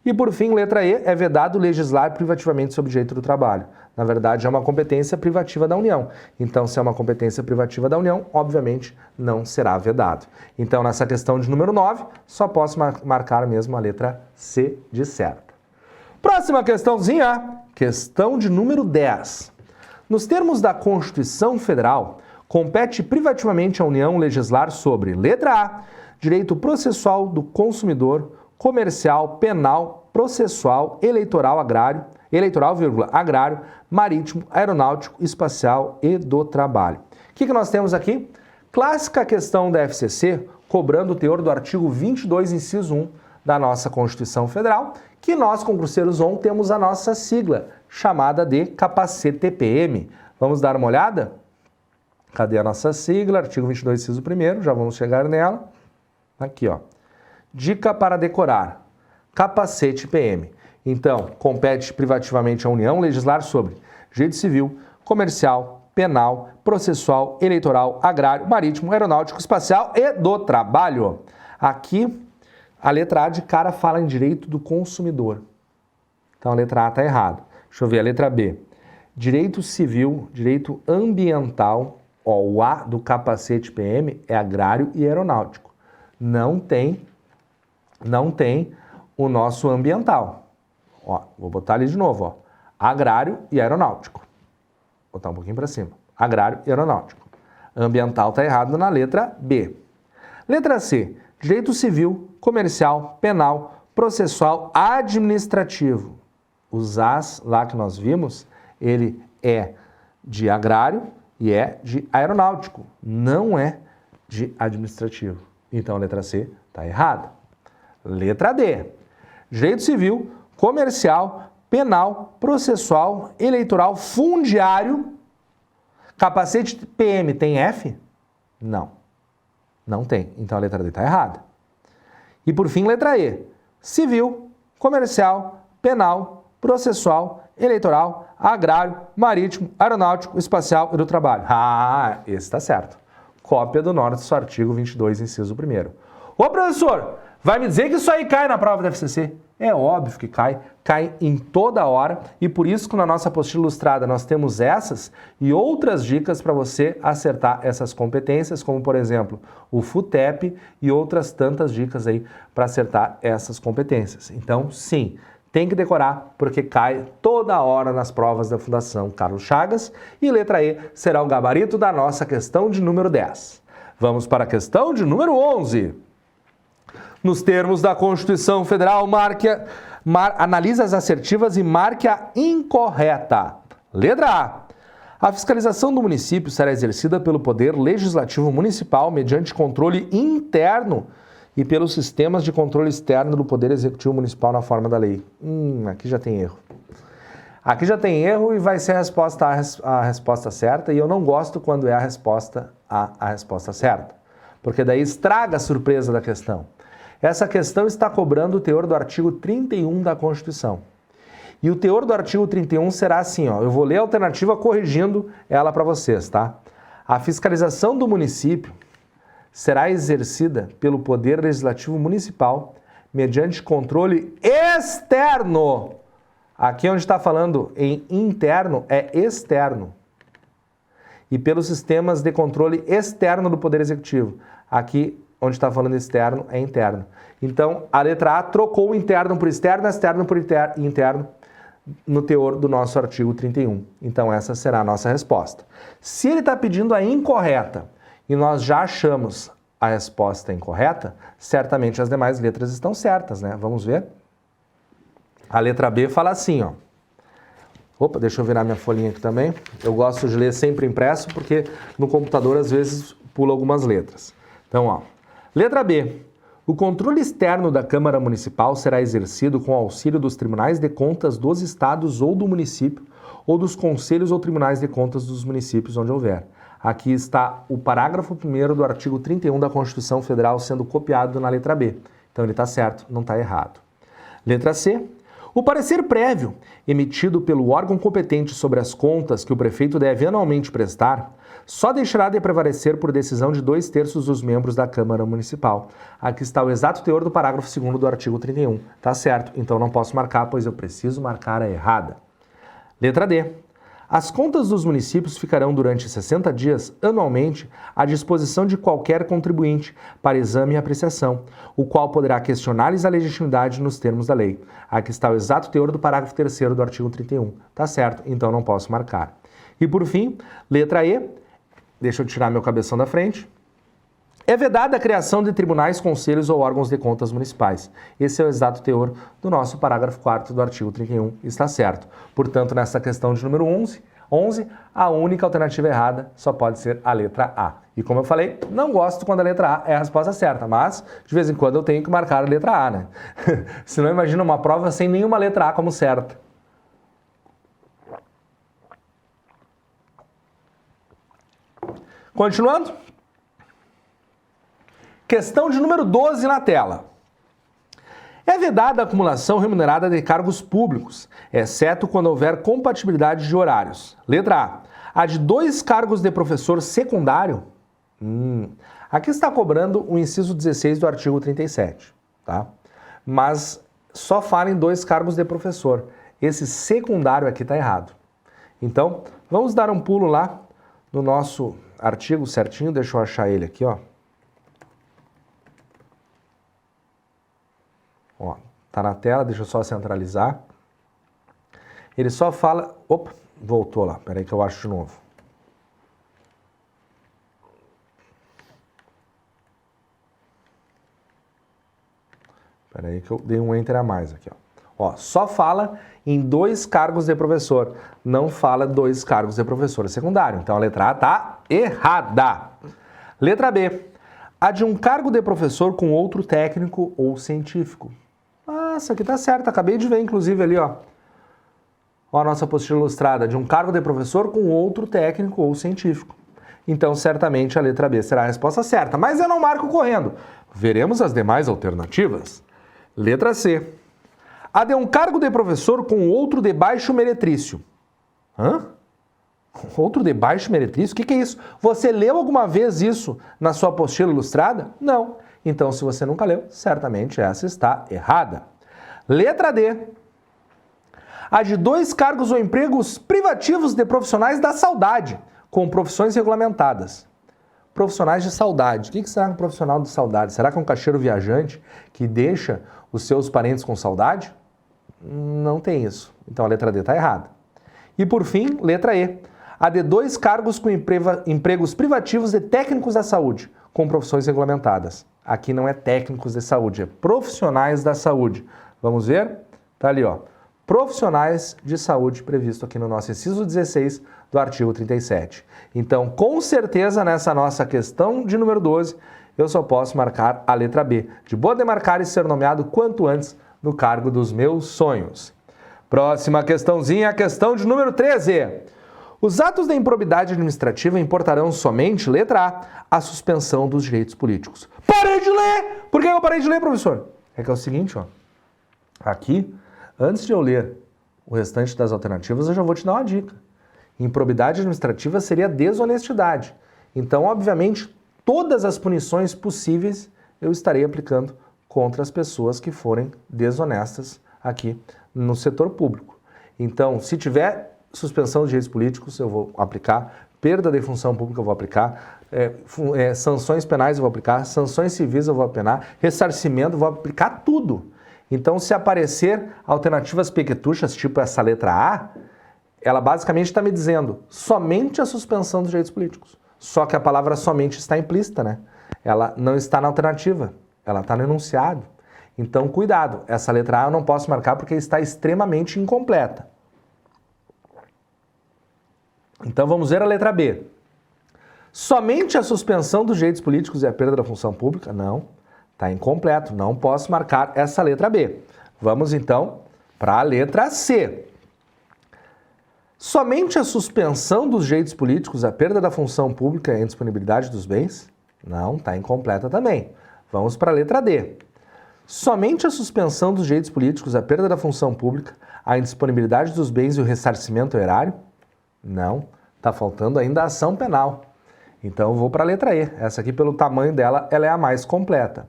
E por fim, letra E, é vedado legislar privativamente sobre o direito do trabalho. Na verdade, é uma competência privativa da União. Então, se é uma competência privativa da União, obviamente, não será vedado. Então, nessa questão de número 9, só posso marcar mesmo a letra C de certo. Próxima questãozinha, questão de número 10. Nos termos da Constituição Federal, compete privativamente à União legislar sobre, letra A, direito processual do consumidor, comercial, penal, processual, eleitoral, agrário, marítimo, aeronáutico, espacial e do trabalho. O que nós temos aqui? Clássica questão da FCC, cobrando o teor do artigo 22, inciso 1 da nossa Constituição Federal, que nós, concurseiros ON, temos a nossa sigla, chamada de capacete-TPM. Vamos dar uma olhada? Cadê a nossa sigla? Artigo 22, inciso 1º, já vamos chegar nela. Aqui, ó. Dica para decorar. Capacete-PM. Então, compete privativamente à União legislar sobre direito civil, comercial, penal, processual, eleitoral, agrário, marítimo, aeronáutico, espacial e do trabalho. Aqui, a letra A de cara fala em direito do consumidor. Então, a letra A está errada. Deixa eu ver a letra B. Direito civil, direito ambiental, ó, o A do capacete PM é agrário e aeronáutico. Não tem o nosso ambiental. Ó, vou botar ali de novo, ó. Agrário e aeronáutico. Vou botar um pouquinho para cima. Agrário e aeronáutico. Ambiental está errado na letra B. Letra C. Direito civil, comercial, penal, processual, administrativo. Os As lá que nós vimos, ele é de agrário e é de aeronáutico. Não é de administrativo. Então a letra C está errada. Letra D. Direito civil, comercial, penal, processual, eleitoral, fundiário. Capacete PM tem F? Não. Não tem. Então a letra D está errada. E por fim, letra E. Civil, comercial, penal, processual, eleitoral, agrário, marítimo, aeronáutico, espacial e do trabalho. Ah, esse está certo. Cópia do nosso artigo 22, inciso 1º. Ô professor, vai me dizer que isso aí cai na prova da FCC? É óbvio que cai em toda hora e por isso que na nossa apostila ilustrada nós temos essas e outras dicas para você acertar essas competências, como por exemplo o FUTEP e outras tantas dicas aí para acertar essas competências. Então sim, tem que decorar porque cai toda hora nas provas da Fundação Carlos Chagas e letra E será o gabarito da nossa questão de número 10. Vamos para a questão de número 11. Nos termos da Constituição Federal, analise as assertivas e marque a incorreta. Letra A. A fiscalização do município será exercida pelo Poder Legislativo Municipal mediante controle interno e pelos sistemas de controle externo do Poder Executivo Municipal na forma da lei. Aqui já tem erro. Aqui já tem erro e vai ser a resposta certa e eu não gosto quando é a resposta certa, porque daí estraga a surpresa da questão. Essa questão está cobrando o teor do artigo 31 da Constituição. E o teor do artigo 31 será assim, ó, eu vou ler a alternativa corrigindo ela para vocês, tá? A fiscalização do município será exercida pelo Poder Legislativo Municipal mediante controle externo. Aqui onde está falando em interno é externo. e pelos sistemas de controle externo do Poder Executivo. Aqui, onde está falando externo, é interno. Então, a letra A trocou o interno por externo, externo por interno, no teor do nosso artigo 31. Então, essa será a nossa resposta. Se ele está pedindo a incorreta e nós já achamos a resposta incorreta, certamente as demais letras estão certas, né? Vamos ver? A letra B fala assim, ó. Opa, deixa eu virar minha folhinha aqui também. Eu gosto de ler sempre impresso, porque no computador às vezes pula algumas letras. Então, ó. Letra B. O controle externo da Câmara Municipal será exercido com auxílio dos tribunais de contas dos estados ou do município, ou dos conselhos ou tribunais de contas dos municípios, onde houver. Aqui está o parágrafo 1º do artigo 31 da Constituição Federal sendo copiado na letra B. Então ele está certo, não está errado. Letra C. O parecer prévio, emitido pelo órgão competente sobre as contas que o prefeito deve anualmente prestar, só deixará de prevalecer por decisão de 2/3 dos membros da Câmara Municipal. Aqui está o exato teor do parágrafo 2º do artigo 31. Tá certo, então não posso marcar, pois eu preciso marcar a errada. Letra D. As contas dos municípios ficarão durante 60 dias, anualmente, à disposição de qualquer contribuinte para exame e apreciação, o qual poderá questionar-lhes a legitimidade nos termos da lei. Aqui está o exato teor do parágrafo 3º do artigo 31. Tá certo, então não posso marcar. E por fim, letra E. Deixa eu tirar meu cabeção da frente. É vedada a criação de tribunais, conselhos ou órgãos de contas municipais. Esse é o exato teor do nosso parágrafo 4º do artigo 31. Está certo. Portanto, nessa questão de número 11, a única alternativa errada só pode ser a letra A. E como eu falei, não gosto quando a letra A é a resposta certa, mas de vez em quando eu tenho que marcar a letra A, né? Senão imagina uma prova sem nenhuma letra A como certa. Continuando. Questão de número 12 na tela. É vedada a acumulação remunerada de cargos públicos, exceto quando houver compatibilidade de horários. Letra A. A de 2 cargos de professor secundário? Aqui está cobrando o inciso 16 do artigo 37, tá? Mas só fala em 2 cargos de professor. Esse secundário aqui está errado. Então, vamos dar um pulo lá no nosso artigo certinho. Deixa eu achar ele aqui, ó. Ó, tá na tela, deixa eu só centralizar. Ele só fala... Opa, voltou lá. Peraí que eu acho de novo. Peraí que eu dei um enter a mais aqui, ó. Ó, só fala em 2 cargos de professor. Não fala 2 cargos de professor secundário. Então a letra A tá errada. Letra B. A de um cargo de professor com outro técnico ou científico. Essa aqui tá certa, acabei de ver, inclusive, ali, ó. Ó a nossa apostila ilustrada, de um cargo de professor com outro técnico ou científico. Então, certamente, a letra B será a resposta certa, mas eu não marco correndo. Veremos as demais alternativas. Letra C. A de um cargo de professor com outro de baixo meretrício. Hã? Outro de baixo meretrício? O que é isso? Você leu alguma vez isso na sua apostila ilustrada? Não. Então, se você nunca leu, certamente essa está errada. Letra D. A de 2 cargos ou empregos privativos de profissionais da saudade, com profissões regulamentadas. Profissionais de saudade. O que será um profissional de saudade? Será que é um caixeiro viajante que deixa os seus parentes com saudade? Não tem isso. Então a letra D está errada. E por fim, letra E. A de 2 cargos com empregos privativos de técnicos da saúde, com profissões regulamentadas. Aqui não é técnicos de saúde, é profissionais da saúde. Vamos ver? Tá ali, ó. Profissionais de saúde previsto aqui no nosso inciso 16 do artigo 37. Então, com certeza, nessa nossa questão de número 12, eu só posso marcar a letra B, de boa de marcar e ser nomeado quanto antes no cargo dos meus sonhos. Próxima questãozinha, a questão de número 13. Os atos da improbidade administrativa importarão somente, letra A, a suspensão dos direitos políticos. Parei de ler! Por que eu parei de ler, professor? É que é o seguinte, ó. Aqui, antes de eu ler o restante das alternativas, eu já vou te dar uma dica. Improbidade administrativa seria desonestidade. Então, obviamente, todas as punições possíveis eu estarei aplicando contra as pessoas que forem desonestas aqui no setor público. Então, se tiver suspensão de direitos políticos, eu vou aplicar perda de função pública eu vou aplicar, sanções penais eu vou aplicar, sanções civis eu vou apenar, ressarcimento eu vou aplicar tudo. Então, se aparecer alternativas pequetuchas, tipo essa letra A, ela basicamente está me dizendo somente a suspensão dos direitos políticos. Só que a palavra somente está implícita, né? Ela não está na alternativa, ela está no enunciado. Então, cuidado, essa letra A eu não posso marcar porque está extremamente incompleta. Então, vamos ver a letra B. Somente a suspensão dos direitos políticos e a perda da função pública? Não, está incompleto, não posso marcar essa letra B. Vamos, então, para a letra C. Somente a suspensão dos direitos políticos, a perda da função pública e a indisponibilidade dos bens? Não, está incompleta também. Vamos para a letra D. Somente a suspensão dos direitos políticos, a perda da função pública, a indisponibilidade dos bens e o ressarcimento ao erário? Não, está faltando ainda a ação penal. Então eu vou para a letra E. Essa aqui, pelo tamanho dela, ela é a mais completa.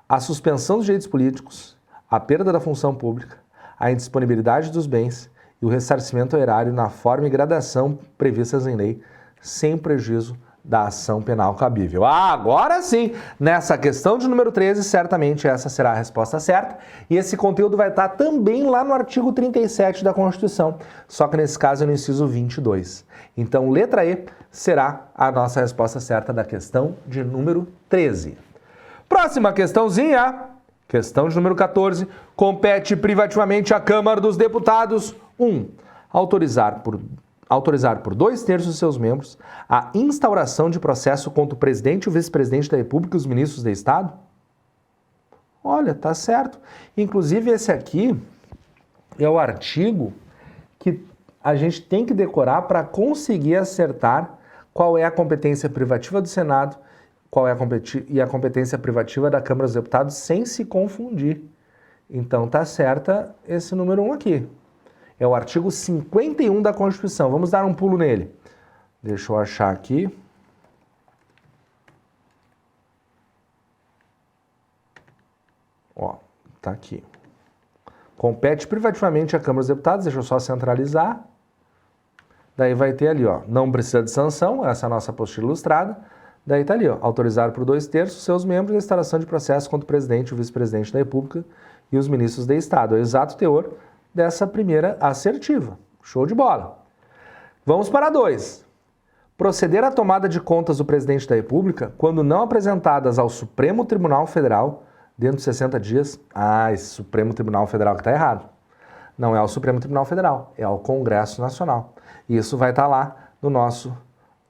A suspensão dos direitos políticos, a perda da função pública, a indisponibilidade dos bens e o ressarcimento ao erário na forma e gradação previstas em lei, sem prejuízo da ação penal cabível. Agora sim, nessa questão de número 13, certamente essa será a resposta certa, e esse conteúdo vai estar também lá no artigo 37 da Constituição, só que nesse caso é no inciso 22. Então, letra E será a nossa resposta certa da questão de número 13. Próxima questãozinha, questão de número 14, compete privativamente à Câmara dos Deputados 1. Autorizar por 2/3 de seus membros a instauração de processo contra o presidente, o vice-presidente da República e os ministros de Estado? Olha, tá certo. Inclusive, esse aqui é o artigo que a gente tem que decorar para conseguir acertar qual é a competência privativa do Senado, qual é a competência privativa da Câmara dos Deputados, sem se confundir. Então, tá certa esse número 1 aqui. É o artigo 51 da Constituição. Vamos dar um pulo nele. Deixa eu achar aqui. Ó, tá aqui. Compete privativamente à Câmara dos Deputados, deixa eu só centralizar. Daí vai ter ali, ó, não precisa de sanção, essa é a nossa apostila ilustrada. Daí tá ali, ó, autorizar por 2/3 seus membros a instauração de processo contra o presidente, o vice-presidente da República e os ministros de Estado. É o exato teor dessa primeira assertiva. Show de bola. Vamos para 2. Proceder à tomada de contas do presidente da República quando não apresentadas ao Supremo Tribunal Federal dentro de 60 dias. Esse Supremo Tribunal Federal que está errado. Não é ao Supremo Tribunal Federal, é ao Congresso Nacional. E isso vai estar lá no nosso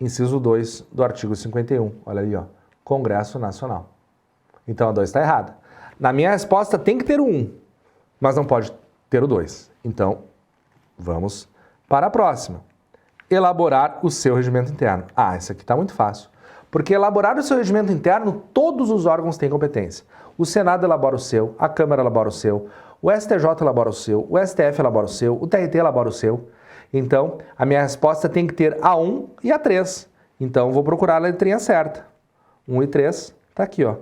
inciso 2 do artigo 51. Olha aí, ó, Congresso Nacional. Então a 2 está errada. Na minha resposta tem que ter o 1, mas não pode ter o 2. Então, vamos para a próxima. Elaborar o seu regimento interno. Esse aqui está muito fácil. Porque elaborar o seu regimento interno, todos os órgãos têm competência. O Senado elabora o seu, a Câmara elabora o seu, o STJ elabora o seu, o STF elabora o seu, o TRT elabora o seu. Então, a minha resposta tem que ter a 1 e a 3. Então, vou procurar a letrinha certa. 1 e 3, está aqui, ó.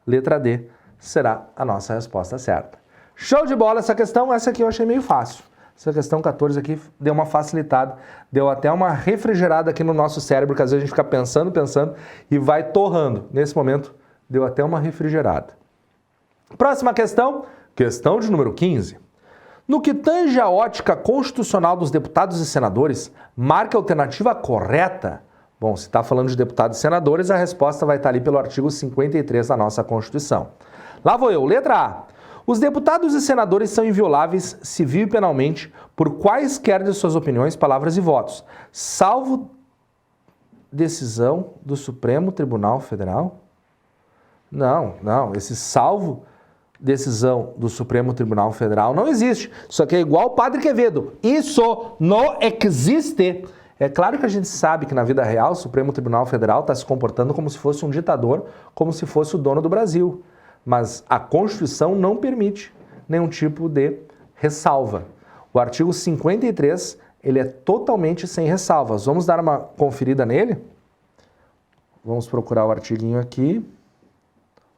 Letra D será a nossa resposta certa. Show de bola essa questão, essa aqui eu achei meio fácil. Essa questão 14 aqui deu uma facilitada, deu até uma refrigerada aqui no nosso cérebro, que às vezes a gente fica pensando e vai torrando. Nesse momento, deu até uma refrigerada. Próxima questão, questão de número 15. No que tange a ótica constitucional dos deputados e senadores, marque a alternativa correta. Bom, se está falando de deputados e senadores, a resposta vai estar ali pelo artigo 53 da nossa Constituição. Lá vou eu, letra A. Os deputados e senadores são invioláveis civil e penalmente por quaisquer de suas opiniões, palavras e votos, salvo decisão do Supremo Tribunal Federal? Não, esse salvo decisão do Supremo Tribunal Federal não existe. Isso aqui é igual o Padre Quevedo. Isso não existe. É claro que a gente sabe que na vida real o Supremo Tribunal Federal está se comportando como se fosse um ditador, como se fosse o dono do Brasil. Mas a Constituição não permite nenhum tipo de ressalva. O artigo 53, ele é totalmente sem ressalvas. Vamos dar uma conferida nele? Vamos procurar o artiguinho aqui.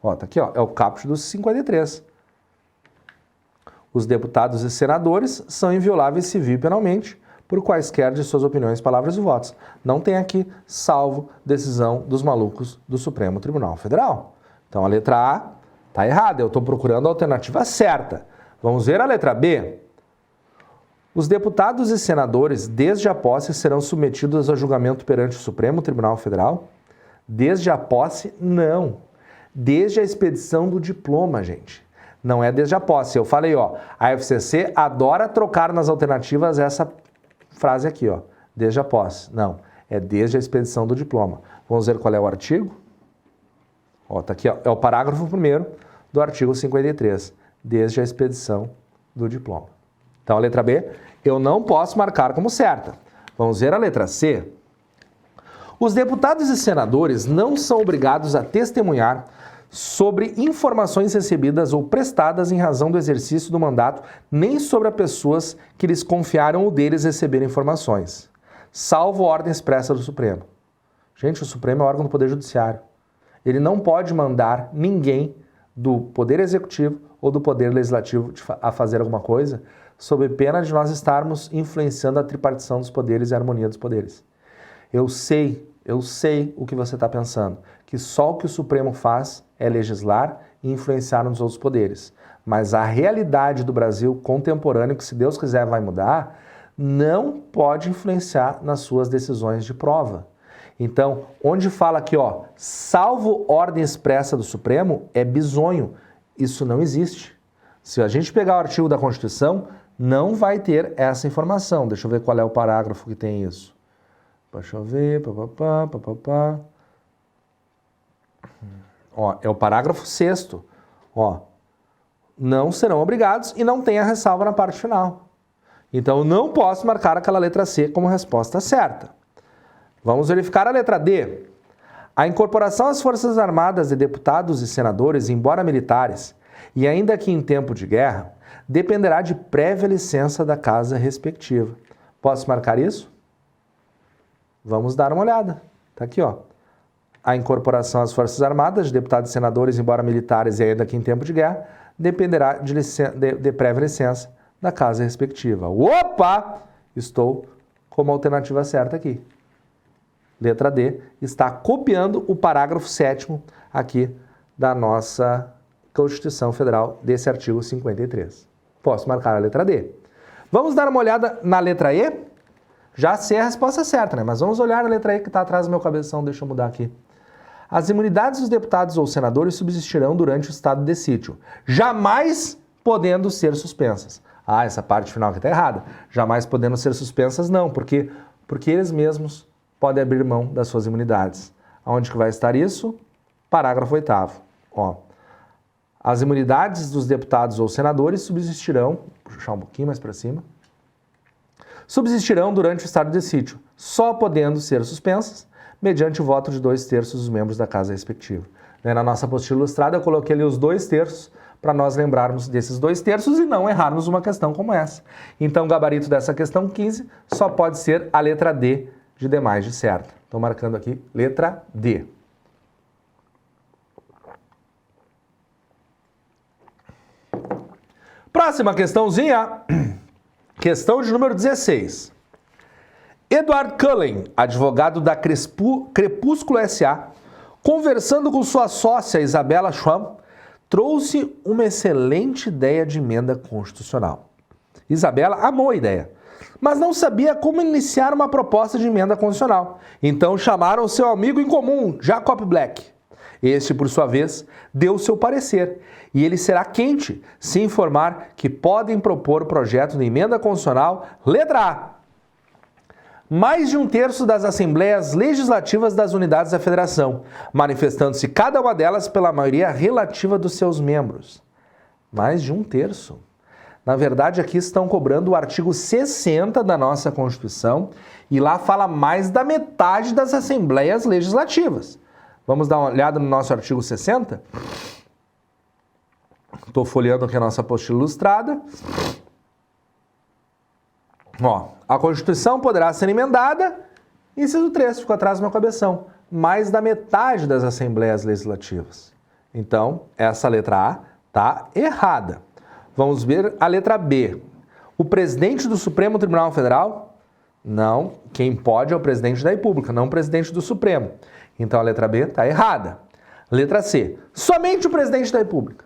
Ó, tá aqui, ó, é o caput do 53. Os deputados e senadores são invioláveis civil e penalmente por quaisquer de suas opiniões, palavras e votos. Não tem aqui salvo decisão dos malucos do Supremo Tribunal Federal. Então a letra A está errada, eu estou procurando a alternativa certa. Vamos ver a letra B. Os deputados e senadores, desde a posse, serão submetidos a julgamento perante o Supremo Tribunal Federal? Desde a posse, não. Desde a expedição do diploma, gente. Não é desde a posse. Eu falei, ó, a FCC adora trocar nas alternativas essa frase aqui, ó. Desde a posse. Não, é desde a expedição do diploma. Vamos ver qual é o artigo? Ó, tá aqui, ó, é o parágrafo 1º do artigo 53. Desde a expedição do diploma. Então, a letra B, eu não posso marcar como certa. Vamos ver a letra C. Os deputados e senadores não são obrigados a testemunhar sobre informações recebidas ou prestadas em razão do exercício do mandato, nem sobre as pessoas que lhes confiaram ou deles receberem informações, salvo ordem expressa do Supremo. Gente, o Supremo é órgão do Poder Judiciário. Ele não pode mandar ninguém do Poder Executivo ou do Poder Legislativo a fazer alguma coisa sob pena de nós estarmos influenciando a tripartição dos poderes e a harmonia dos poderes. Eu sei o que você está pensando, que só o que o Supremo faz é legislar e influenciar nos outros poderes. Mas a realidade do Brasil contemporâneo, que se Deus quiser vai mudar, não pode influenciar nas suas decisões de prova. Então, onde fala aqui, ó, salvo ordem expressa do Supremo, é bizonho. Isso não existe. Se a gente pegar o artigo da Constituição, não vai ter essa informação. Deixa eu ver qual é o parágrafo que tem isso. Deixa eu ver, papapá. Ó, é o parágrafo 6º. Ó, não serão obrigados e não tem a ressalva na parte final. Então, eu não posso marcar aquela letra C como resposta certa. Vamos verificar a letra D. A incorporação às Forças Armadas de deputados e senadores, embora militares, e ainda que em tempo de guerra, dependerá de prévia licença da casa respectiva. Posso marcar isso? Vamos dar uma olhada. Está aqui, ó. A incorporação às Forças Armadas de deputados e senadores, embora militares e ainda que em tempo de guerra, dependerá de prévia licença da casa respectiva. Opa! Estou com uma alternativa certa aqui. Letra D está copiando o parágrafo 7º aqui da nossa Constituição Federal, desse artigo 53. Posso marcar a letra D. Vamos dar uma olhada na letra E? Já sei a resposta certa, né? Mas vamos olhar a letra E que está atrás do meu cabeção. Deixa eu mudar aqui. As imunidades dos deputados ou senadores subsistirão durante o estado de sítio, jamais podendo ser suspensas. Ah, essa parte final aqui está errada. Jamais podendo ser suspensas, não. Porque eles mesmos podem abrir mão das suas imunidades. Aonde que vai estar isso? Parágrafo 8º. Ó, as imunidades dos deputados ou senadores subsistirão, vou puxar um pouquinho mais para cima, subsistirão durante o estado de sítio, só podendo ser suspensas mediante o voto de 2/3 dos membros da casa respectiva. Na nossa apostila ilustrada eu coloquei ali os 2/3 para nós lembrarmos desses 2/3 e não errarmos uma questão como essa. Então o gabarito dessa questão 15 só pode ser a letra D de demais de certa. Estou marcando aqui letra D. Próxima questãozinha, questão de número 16. Edward Cullen, advogado da Crepúsculo S.A., conversando com sua sócia Isabella Schwab, trouxe uma excelente ideia de emenda constitucional. Isabella amou a ideia, mas não sabia como iniciar uma proposta de emenda constitucional. Então chamaram seu amigo em comum, Jacob Black. Este, por sua vez, deu seu parecer, e ele será quente se informar que podem propor o projeto de emenda constitucional, letra A. Mais de 1/3 das assembleias legislativas das unidades da federação, manifestando-se cada uma delas pela maioria relativa dos seus membros. Mais de 1/3. Na verdade, aqui estão cobrando o artigo 60 da nossa Constituição, e lá fala mais da metade das assembleias legislativas. Vamos dar uma olhada no nosso artigo 60? Estou folheando aqui a nossa apostila ilustrada. Ó, a Constituição poderá ser emendada, inciso 3, ficou atrás do meu cabeção, mais da metade das assembleias legislativas. Então, essa letra A está errada. Vamos ver a letra B. O presidente do Supremo Tribunal Federal Não, quem pode é o presidente da República, não o presidente do Supremo. Então a letra B está errada. Letra C, somente o presidente da República.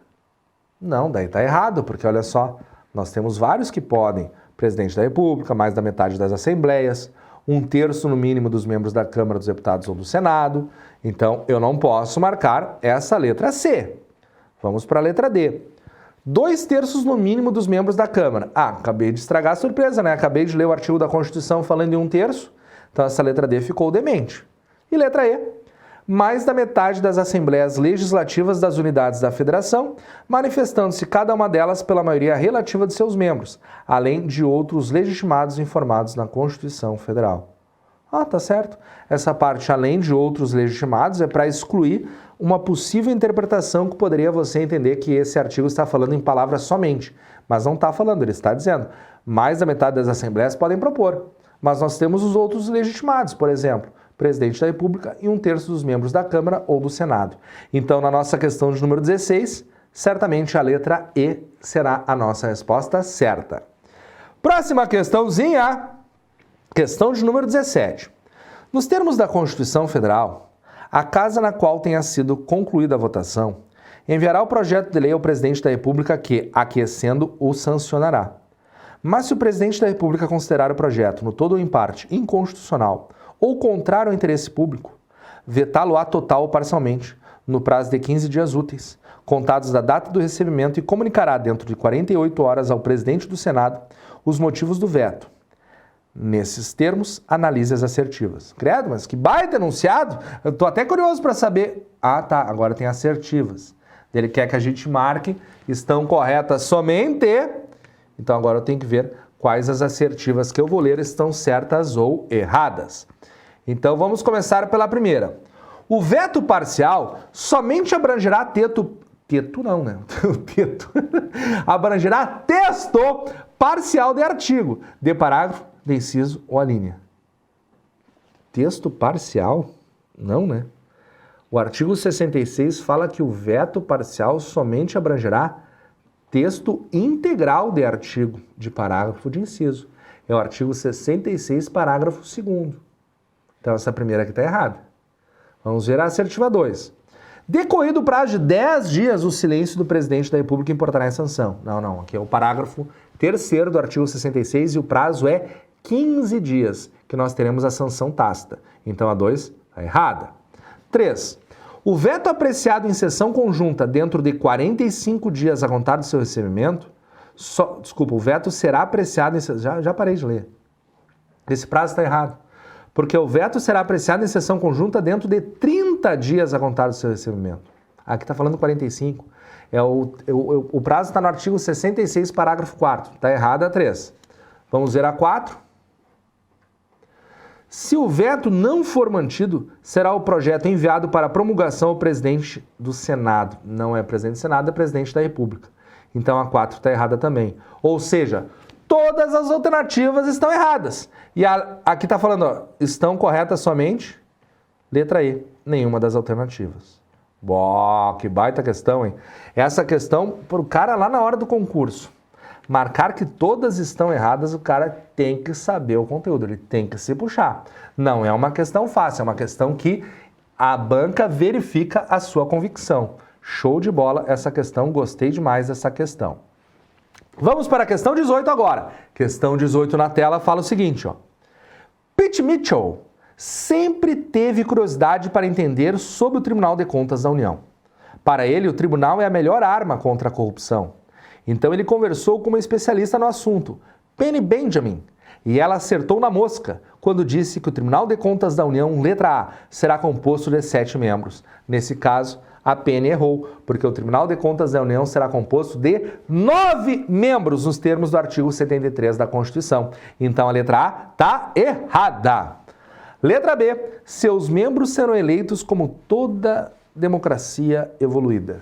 Não, daí está errado, porque olha só, nós temos vários que podem. Presidente da República, mais da metade das assembleias, 1/3 no mínimo dos membros da Câmara dos Deputados ou do Senado. Então eu não posso marcar essa letra C. Vamos para a letra D. 2/3 no mínimo dos membros da Câmara. Ah, acabei de estragar a surpresa, né? Acabei de ler o artigo da Constituição falando em 1/3. Então essa letra D ficou demente. E letra E. Mais da metade das assembleias legislativas das unidades da Federação, manifestando-se cada uma delas pela maioria relativa de seus membros, além de outros legitimados informados na Constituição Federal. Ah, tá certo. Essa parte, além de outros legitimados, é para excluir uma possível interpretação que poderia você entender que esse artigo está falando em palavras somente. Mas não está falando, ele está dizendo. Mais da metade das assembleias podem propor. Mas nós temos os outros legitimados, por exemplo, presidente da República e 1/3 dos membros da Câmara ou do Senado. Então, na nossa questão de número 16, certamente a letra E será a nossa resposta certa. Próxima questãozinha, questão de número 17. Nos termos da Constituição Federal, a casa na qual tenha sido concluída a votação enviará o projeto de lei ao presidente da República que, aquecendo, o sancionará. Mas se o presidente da República considerar o projeto, no todo ou em parte, inconstitucional ou contrário ao interesse público, vetá-lo-á total ou parcialmente, no prazo de 15 dias úteis, contados da data do recebimento, e comunicará dentro de 48 horas ao presidente do Senado os motivos do veto. Nesses termos, analise as assertivas. Credo, mas que baita enunciado! Eu estou até curioso para saber. Ah, tá, agora tem assertivas. Ele quer que a gente marque, estão corretas somente. Então agora eu tenho que ver quais as assertivas que eu vou ler estão certas ou erradas. Então vamos começar pela primeira. O veto parcial somente abrangerá abrangerá texto parcial de artigo, de parágrafo, de inciso ou alínea. Texto parcial? Não, né? O artigo 66 fala que o veto parcial somente abrangerá texto integral de artigo, de parágrafo, de inciso. É o artigo 66, parágrafo 2º. Então essa primeira aqui está errada. Vamos ver a assertiva 2. Decorrido o prazo de 10 dias, o silêncio do presidente da República importará em sanção. Não, aqui é o parágrafo 3º do artigo 66 e o prazo é 15 dias, que nós teremos a sanção tácita. Então a 2 está errada. 3. O veto apreciado em sessão conjunta dentro de 45 dias a contar do seu recebimento, o veto será apreciado em... Já parei de ler. Esse prazo está errado. Porque o veto será apreciado em sessão conjunta dentro de 30 dias a contar do seu recebimento. Aqui está falando 45. O prazo está no artigo 66, parágrafo 4º. Está errada a 3. Vamos ver a 4. Se o veto não for mantido, será o projeto enviado para promulgação ao presidente do Senado. Não é presidente do Senado, é presidente da República. Então a 4 está errada também. Ou seja, todas as alternativas estão erradas. E aqui está falando, ó, estão corretas somente letra E, nenhuma das alternativas. Boa, que baita questão, hein? Essa questão, para o cara lá na hora do concurso, marcar que todas estão erradas, o cara tem que saber o conteúdo, ele tem que se puxar. Não é uma questão fácil, é uma questão que a banca verifica a sua convicção. Show de bola essa questão, gostei demais dessa questão. Vamos para a questão 18 agora. Questão 18 na tela fala o seguinte, ó. Pete Mitchell sempre teve curiosidade para entender sobre o Tribunal de Contas da União. Para ele, o tribunal é a melhor arma contra a corrupção. Então ele conversou com uma especialista no assunto, Penny Benjamin, e ela acertou na mosca quando disse que o Tribunal de Contas da União, letra A, será composto de 7 membros. Nesse caso, a Penny errou, porque o Tribunal de Contas da União será composto de 9 membros, nos termos do artigo 73 da Constituição. Então a letra A está errada. Letra B, seus membros serão eleitos como toda democracia evoluída.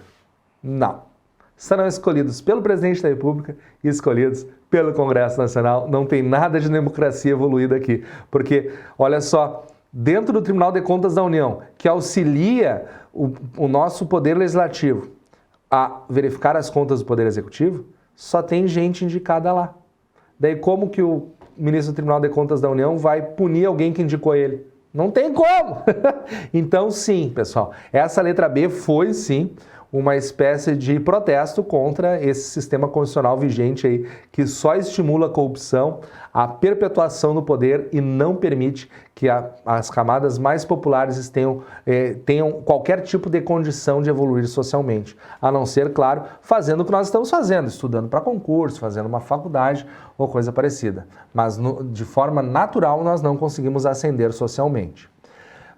Não. Serão escolhidos pelo presidente da República e escolhidos pelo Congresso Nacional. Não tem nada de democracia evoluída aqui, porque, olha só, dentro do Tribunal de Contas da União, que auxilia o nosso Poder Legislativo a verificar as contas do Poder Executivo, só tem gente indicada lá. Daí como que o ministro do Tribunal de Contas da União vai punir alguém que indicou ele? Não tem como! Então, sim, pessoal, essa letra B foi, sim, uma espécie de protesto contra esse sistema constitucional vigente aí, que só estimula a corrupção, a perpetuação do poder e não permite que as camadas mais populares tenham qualquer tipo de condição de evoluir socialmente, a não ser, claro, fazendo o que nós estamos fazendo, estudando para concurso, fazendo uma faculdade ou coisa parecida. Mas de forma natural nós não conseguimos ascender socialmente.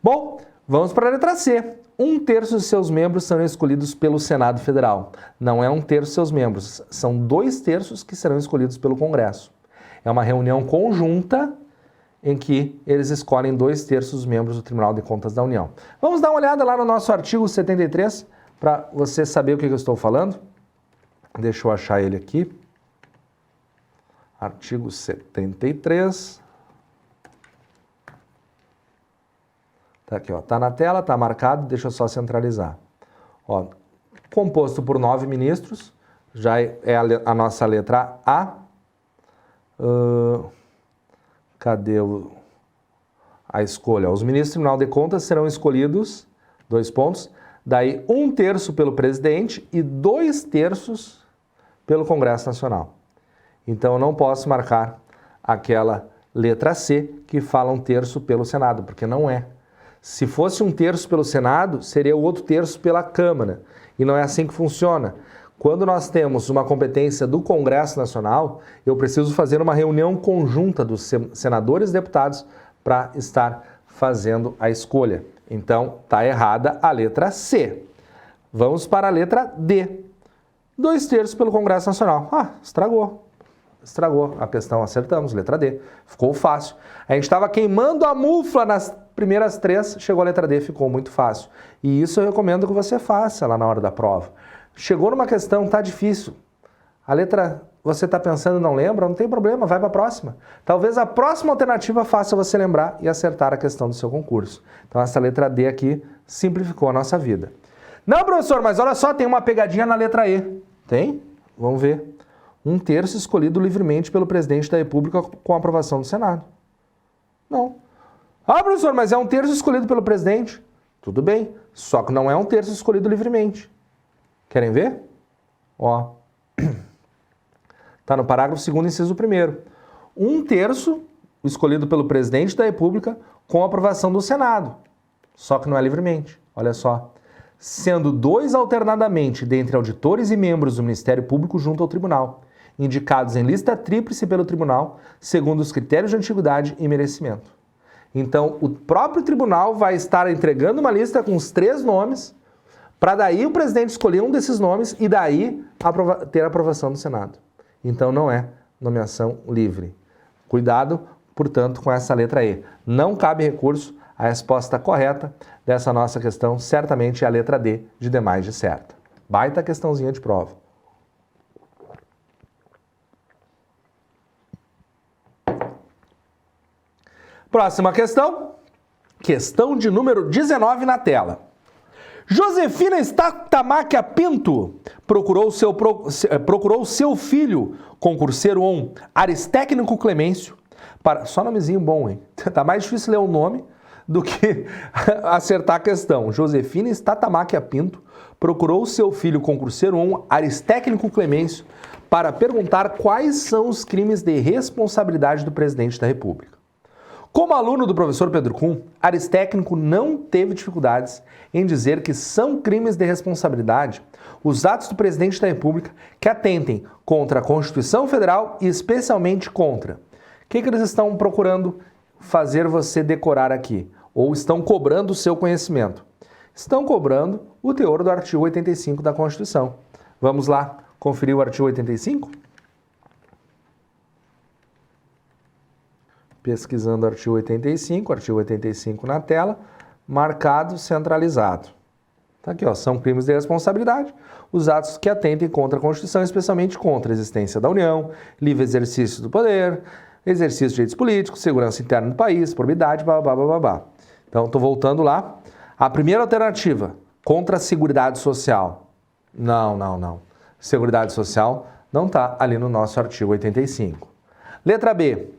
Bom, vamos para a letra C. 1/3 de seus membros serão escolhidos pelo Senado Federal. Não é 1/3 de seus membros, são 2/3 que serão escolhidos pelo Congresso. É uma reunião conjunta em que eles escolhem 2/3 dos membros do Tribunal de Contas da União. Vamos dar uma olhada lá no nosso artigo 73 para você saber o que eu estou falando. Deixa eu achar ele aqui. Artigo 73. Tá aqui, ó. Tá na tela, tá marcado, deixa eu só centralizar. Ó, composto por 9 ministros, já é a nossa letra A. Cadê a escolha? Os ministros do Tribunal de Contas serão escolhidos, 2 pontos, daí 1/3 pelo presidente e 2/3 pelo Congresso Nacional. Então eu não posso marcar aquela letra C que fala 1/3 pelo Senado, porque não é. Se fosse 1/3 pelo Senado, seria o outro terço pela Câmara. E não é assim que funciona. Quando nós temos uma competência do Congresso Nacional, eu preciso fazer uma reunião conjunta dos senadores e deputados para estar fazendo a escolha. Então, está errada a letra C. Vamos para a letra D. 2/3 pelo Congresso Nacional. Ah, estragou a questão, acertamos, letra D. Ficou fácil. A gente estava queimando a mufla nas primeiras 3, chegou a letra D, ficou muito fácil. E isso eu recomendo que você faça lá na hora da prova. Chegou numa questão, tá difícil. A letra, você está pensando, não lembra? Não tem problema, vai para a próxima. Talvez a próxima alternativa faça você lembrar e acertar a questão do seu concurso. Então essa letra D aqui simplificou a nossa vida. Não, professor, mas olha só, tem uma pegadinha na letra E. Tem? Vamos ver. 1/3 escolhido livremente pelo presidente da República com a aprovação do Senado. Não. Ah, professor, mas é 1/3 escolhido pelo presidente. Tudo bem, só que não é 1/3 escolhido livremente. Querem ver? Ó. Está no parágrafo 2º, inciso 1º. 1/3 escolhido pelo presidente da República com a aprovação do Senado. Só que não é livremente. Olha só. Sendo 2 alternadamente dentre auditores e membros do Ministério Público junto ao Tribunal, indicados em lista tríplice pelo Tribunal, segundo os critérios de antiguidade e merecimento. Então, o próprio Tribunal vai estar entregando uma lista com os 3 nomes, para daí o presidente escolher um desses nomes e daí ter a aprovação do Senado. Então, não é nomeação livre. Cuidado, portanto, com essa letra E. Não cabe recurso. A resposta correta dessa nossa questão certamente é a letra D, de demais de certa. Baita questãozinha de prova. Próxima questão. Questão de número 19 na tela. Josefina Statamáquia Pinto procurou seu filho, concurseiro 1, Aristécnico Clemêncio, para... Só nomezinho bom, hein? Tá mais difícil ler o nome do que acertar a questão. Josefina Statamáquia Pinto procurou seu filho, concurseiro 1, Aristécnico Clemêncio, para perguntar quais são os crimes de responsabilidade do presidente da República. Como aluno do professor Pedro Kuhn, Aristécnico não teve dificuldades em dizer que são crimes de responsabilidade os atos do presidente da República que atentem contra a Constituição Federal e especialmente contra. O que eles estão procurando fazer você decorar aqui? Ou estão cobrando o seu conhecimento? Estão cobrando o teor do artigo 85 da Constituição. Vamos lá conferir o artigo 85? Pesquisando o artigo 85 na tela, marcado, centralizado. Tá aqui, ó, são crimes de responsabilidade, os atos que atentem contra a Constituição, especialmente contra a existência da União, livre exercício do poder, exercício de direitos políticos, segurança interna do país, probidade, babá. Então, estou voltando lá. A primeira alternativa, contra a Seguridade Social. Não. Seguridade Social não está ali no nosso artigo 85. Letra B.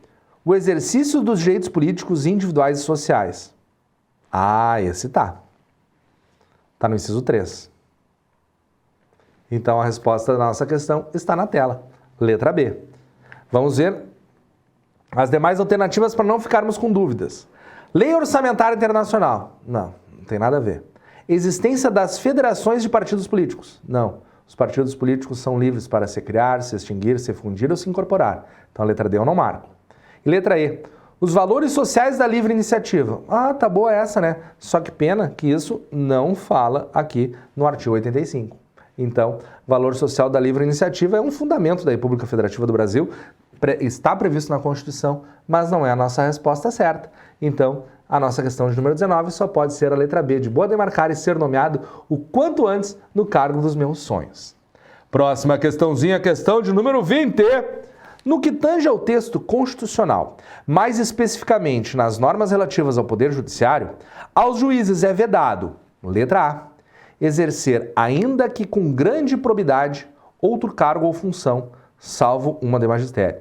o exercício dos direitos políticos individuais e sociais. Ah, esse tá. Tá no inciso 3. Então, a resposta da nossa questão está na tela. Letra B. Vamos ver as demais alternativas para não ficarmos com dúvidas. Lei Orçamentária Internacional. Não tem nada a ver. Existência das federações de partidos políticos. Não. Os partidos políticos são livres para se criar, se extinguir, se fundir ou se incorporar. Então, a letra D eu não marco. E letra E. Os valores sociais da livre iniciativa. Ah, tá boa essa, né? Só que pena que isso não fala aqui no artigo 85. Então, valor social da livre iniciativa é um fundamento da República Federativa do Brasil, está previsto na Constituição, mas não é a nossa resposta certa. Então, a nossa questão de número 19 só pode ser a letra B, de boa demarcar e ser nomeado o quanto antes no cargo dos meus sonhos. Próxima questãozinha, questão de número 20. No que tange ao texto constitucional, mais especificamente nas normas relativas ao Poder Judiciário, aos juízes é vedado, letra A, exercer, ainda que com grande probidade, outro cargo ou função, salvo uma de magistério.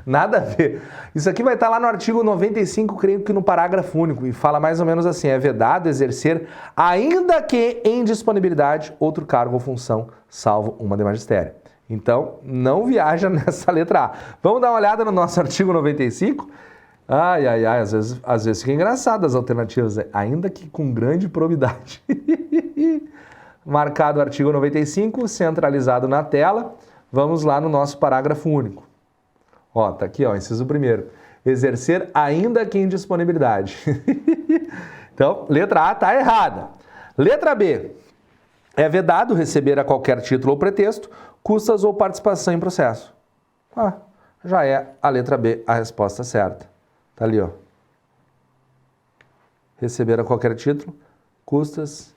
Nada a ver. Isso aqui vai estar lá no artigo 95, creio que no parágrafo único, e fala mais ou menos assim, é vedado exercer, ainda que em disponibilidade, outro cargo ou função, salvo uma de magistério. Então, não viaja nessa letra A. Vamos dar uma olhada no nosso artigo 95? Ai, às vezes fica engraçado as alternativas, ainda que com grande probidade. Marcado o artigo 95, centralizado na tela. Vamos lá no nosso parágrafo único. Ó, tá aqui, ó, inciso 1º. Exercer ainda que em disponibilidade. Então, letra A tá errada. Letra B. É vedado receber a qualquer título ou pretexto custas ou participação em processo. Ah, já é a letra B a resposta certa. Tá ali, ó. Receber a qualquer título, custas,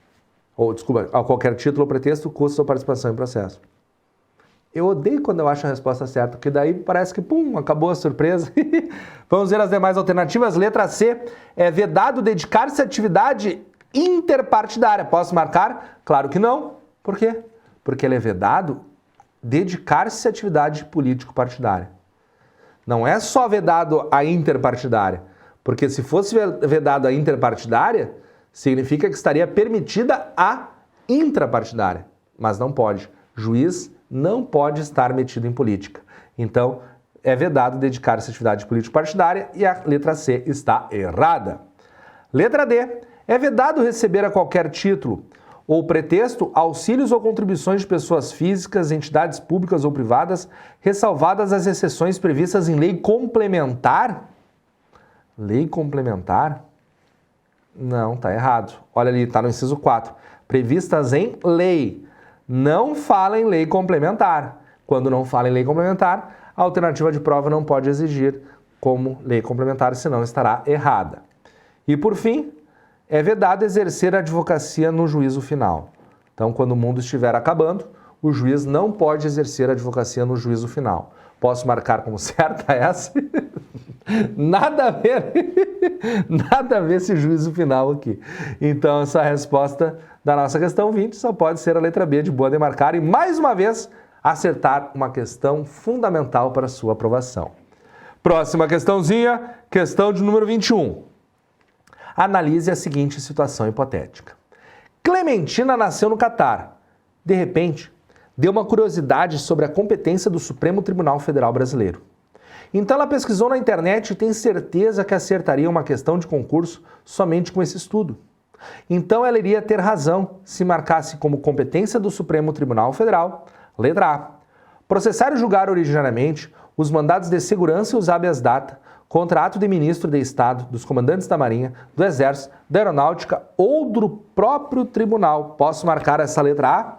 a qualquer título ou pretexto, custas ou participação em processo. Eu odeio quando eu acho a resposta certa, porque daí parece que, pum, acabou a surpresa. Vamos ver as demais alternativas. Letra C, é vedado dedicar-se à atividade interpartidária. Posso marcar? Claro que não. Por quê? Porque ele é vedado dedicar-se à atividade político-partidária. Não é só vedado a interpartidária, porque se fosse vedado a interpartidária, significa que estaria permitida a intrapartidária, mas não pode. Juiz não pode estar metido em política. Então, é vedado dedicar-se à atividade político-partidária e a letra C está errada. Letra D. É vedado receber a qualquer título ou pretexto auxílios ou contribuições de pessoas físicas, entidades públicas ou privadas, ressalvadas as exceções previstas em lei complementar? Lei complementar? Não, tá errado. Olha ali, tá no inciso 4. Previstas em lei. Não fala em lei complementar. Quando não fala em lei complementar, a alternativa de prova não pode exigir como lei complementar, senão estará errada. E por fim, é vedado exercer a advocacia no juízo final. Então, quando o mundo estiver acabando, o juiz não pode exercer a advocacia no juízo final. Posso marcar como certa essa? Nada a ver, nada a ver esse juízo final aqui. Então, essa resposta da nossa questão 20 só pode ser a letra B, de boa demarcar, e mais uma vez acertar uma questão fundamental para a sua aprovação. Próxima questãozinha, questão de número 21. Analise a seguinte situação hipotética. Clementina nasceu no Catar. De repente, deu uma curiosidade sobre a competência do Supremo Tribunal Federal Brasileiro. Então ela pesquisou na internet e tem certeza que acertaria uma questão de concurso somente com esse estudo. Então ela iria ter razão se marcasse como competência do Supremo Tribunal Federal, letra A, processar e julgar originariamente os mandados de segurança e os habeas data contra ato de ministro de Estado, dos comandantes da Marinha, do Exército, da Aeronáutica ou do próprio tribunal. Posso marcar essa letra A?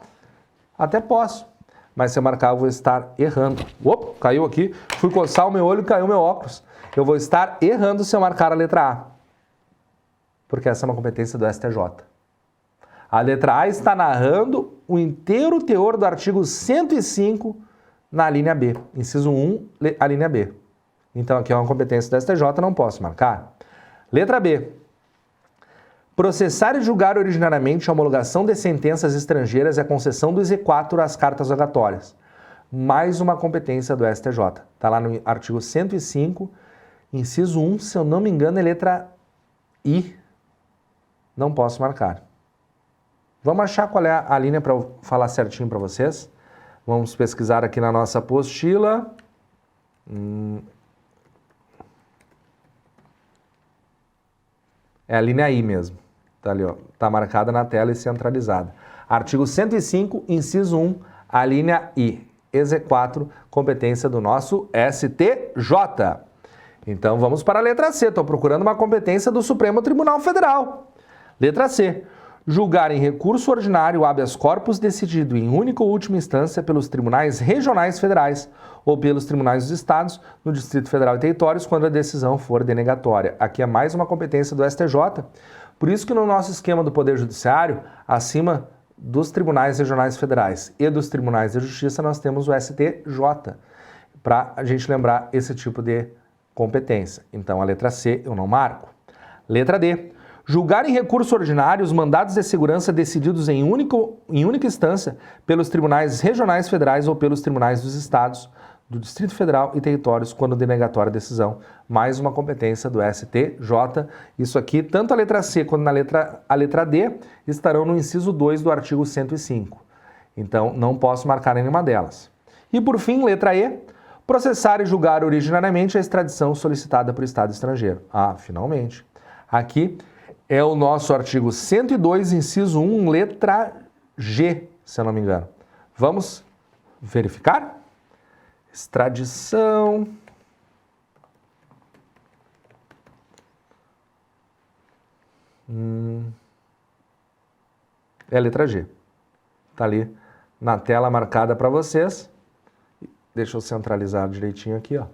Até posso, mas se eu marcar eu vou estar errando. Opa, caiu aqui, fui coçar o meu olho e caiu meu óculos. Eu vou estar errando se eu marcar a letra A, porque essa é uma competência do STJ. A letra A está narrando o inteiro teor do artigo 105 na linha B, inciso 1, a linha B. Então, aqui é uma competência da STJ, não posso marcar. Letra B. Processar e julgar originariamente a homologação de sentenças estrangeiras e a concessão do exequatur às cartas rogatórias. mais uma competência do STJ. Está lá no artigo 105, inciso 1, se eu não me engano, é letra I. Não posso marcar. Vamos achar qual é a linha para eu falar certinho para vocês. Vamos pesquisar aqui na nossa apostila. É a linha I mesmo. Tá ali, ó. Tá marcada na tela e centralizada. Artigo 105, inciso 1, a linha I. EZ4, competência do nosso STJ. Então vamos para a letra C. Estou procurando uma competência do Supremo Tribunal Federal. Letra C. Julgar em recurso ordinário habeas corpus decidido em única ou última instância pelos tribunais regionais federais ou pelos tribunais dos estados, no Distrito Federal e Territórios, quando a decisão for denegatória. Aqui é mais uma competência do STJ. Por isso que no nosso esquema do Poder Judiciário, acima dos tribunais regionais federais e dos tribunais de justiça, nós temos o STJ, para a gente lembrar esse tipo de competência. Então, a letra C eu não marco. Letra D. Julgar em recurso ordinário os mandados de segurança decididos em única instância pelos tribunais regionais federais ou pelos tribunais dos estados, do Distrito Federal e Territórios, quando denegatória a decisão. Mais uma competência do STJ. Isso aqui, tanto a letra C quanto a letra D, estarão no inciso 2 do artigo 105. Então, não posso marcar nenhuma delas. E, por fim, letra E. Processar e julgar originariamente a extradição solicitada por Estado estrangeiro. Ah, finalmente. Aqui é o nosso artigo 102, inciso 1, letra G, se eu não me engano. Vamos verificar? Extradição. É a letra G. Está ali na tela marcada para vocês. Deixa eu centralizar direitinho aqui, ó.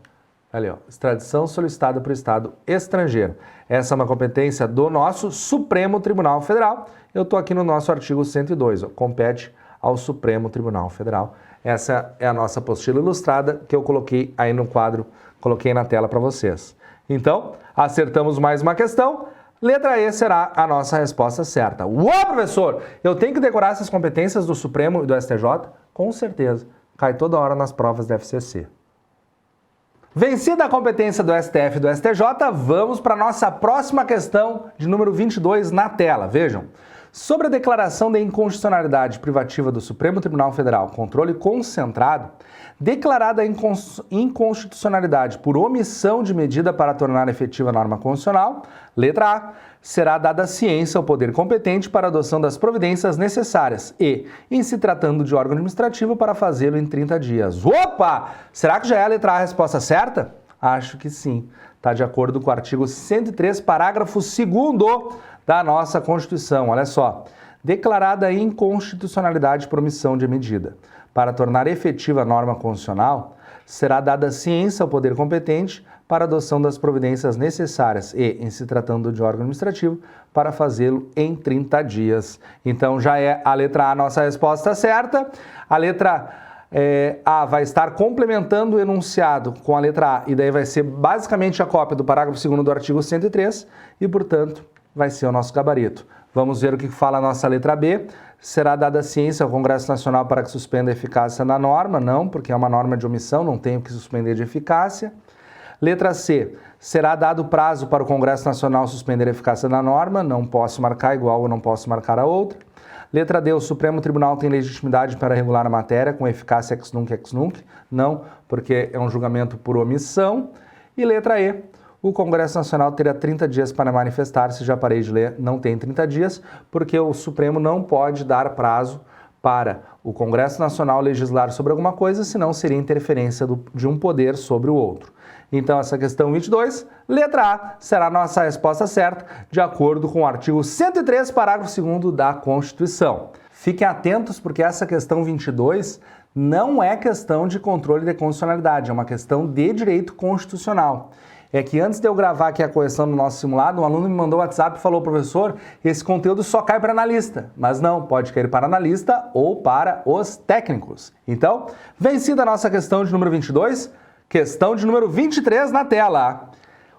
Ali, ó. Extradição solicitada por Estado estrangeiro. Essa é uma competência do nosso Supremo Tribunal Federal. Eu estou aqui no nosso artigo 102, ó. Compete ao Supremo Tribunal Federal. Essa é a nossa apostila ilustrada que eu coloquei aí no quadro, coloquei na tela para vocês. Então, acertamos mais uma questão. Letra E será a nossa resposta certa. Uau, professor! Eu tenho que decorar essas competências do Supremo e do STJ? Com certeza. Cai toda hora nas provas da FCC. Vencida a competência do STF e do STJ, vamos para a nossa próxima questão de número 22 na tela. Vejam. Sobre a declaração de inconstitucionalidade privativa do Supremo Tribunal Federal, controle concentrado, declarada a inconstitucionalidade por omissão de medida para tornar efetiva a norma constitucional, letra A, será dada ciência ao poder competente para a adoção das providências necessárias e, em se tratando de órgão administrativo, para fazê-lo em 30 dias. Opa! Será que já é a letra A a resposta certa? Acho que sim. Está de acordo com o artigo 103, parágrafo 2º da nossa Constituição. Olha só. Declarada a inconstitucionalidade por omissão de medida. Para tornar efetiva a norma constitucional, será dada ciência ao poder competente para a adoção das providências necessárias e, em se tratando de órgão administrativo, para fazê-lo em 30 dias. Então, já é a letra A a nossa resposta certa. A letra A vai estar complementando o enunciado com a letra A, e daí vai ser basicamente a cópia do parágrafo 2º do artigo 103 e, portanto, vai ser o nosso gabarito. Vamos ver o que fala a nossa letra B. Será dada ciência ao Congresso Nacional para que suspenda a eficácia da norma? Não, porque é uma norma de omissão, não tem o que suspender de eficácia. Letra C. Será dado prazo para o Congresso Nacional suspender a eficácia da norma? Não posso marcar igual ou não posso marcar a outra. Letra D. O Supremo Tribunal tem legitimidade para regular a matéria com eficácia ex nunc ex nunc? Não, porque é um julgamento por omissão. E letra E. O Congresso Nacional terá 30 dias para manifestar-se, já parei de ler, não tem 30 dias, porque o Supremo não pode dar prazo para o Congresso Nacional legislar sobre alguma coisa, senão seria interferência de um poder sobre o outro. Então, essa questão 22, letra A, será a nossa resposta certa, de acordo com o artigo 103, parágrafo 2º da Constituição. Fiquem atentos, porque essa questão 22 não é questão de controle de constitucionalidade, é uma questão de direito constitucional. É que antes de eu gravar aqui a correção do nosso simulado, um aluno me mandou o WhatsApp e falou: professor, esse conteúdo só cai para analista. Mas não, pode cair para analista ou para os técnicos. Então, vencida a nossa questão de número 22, questão de número 23 na tela.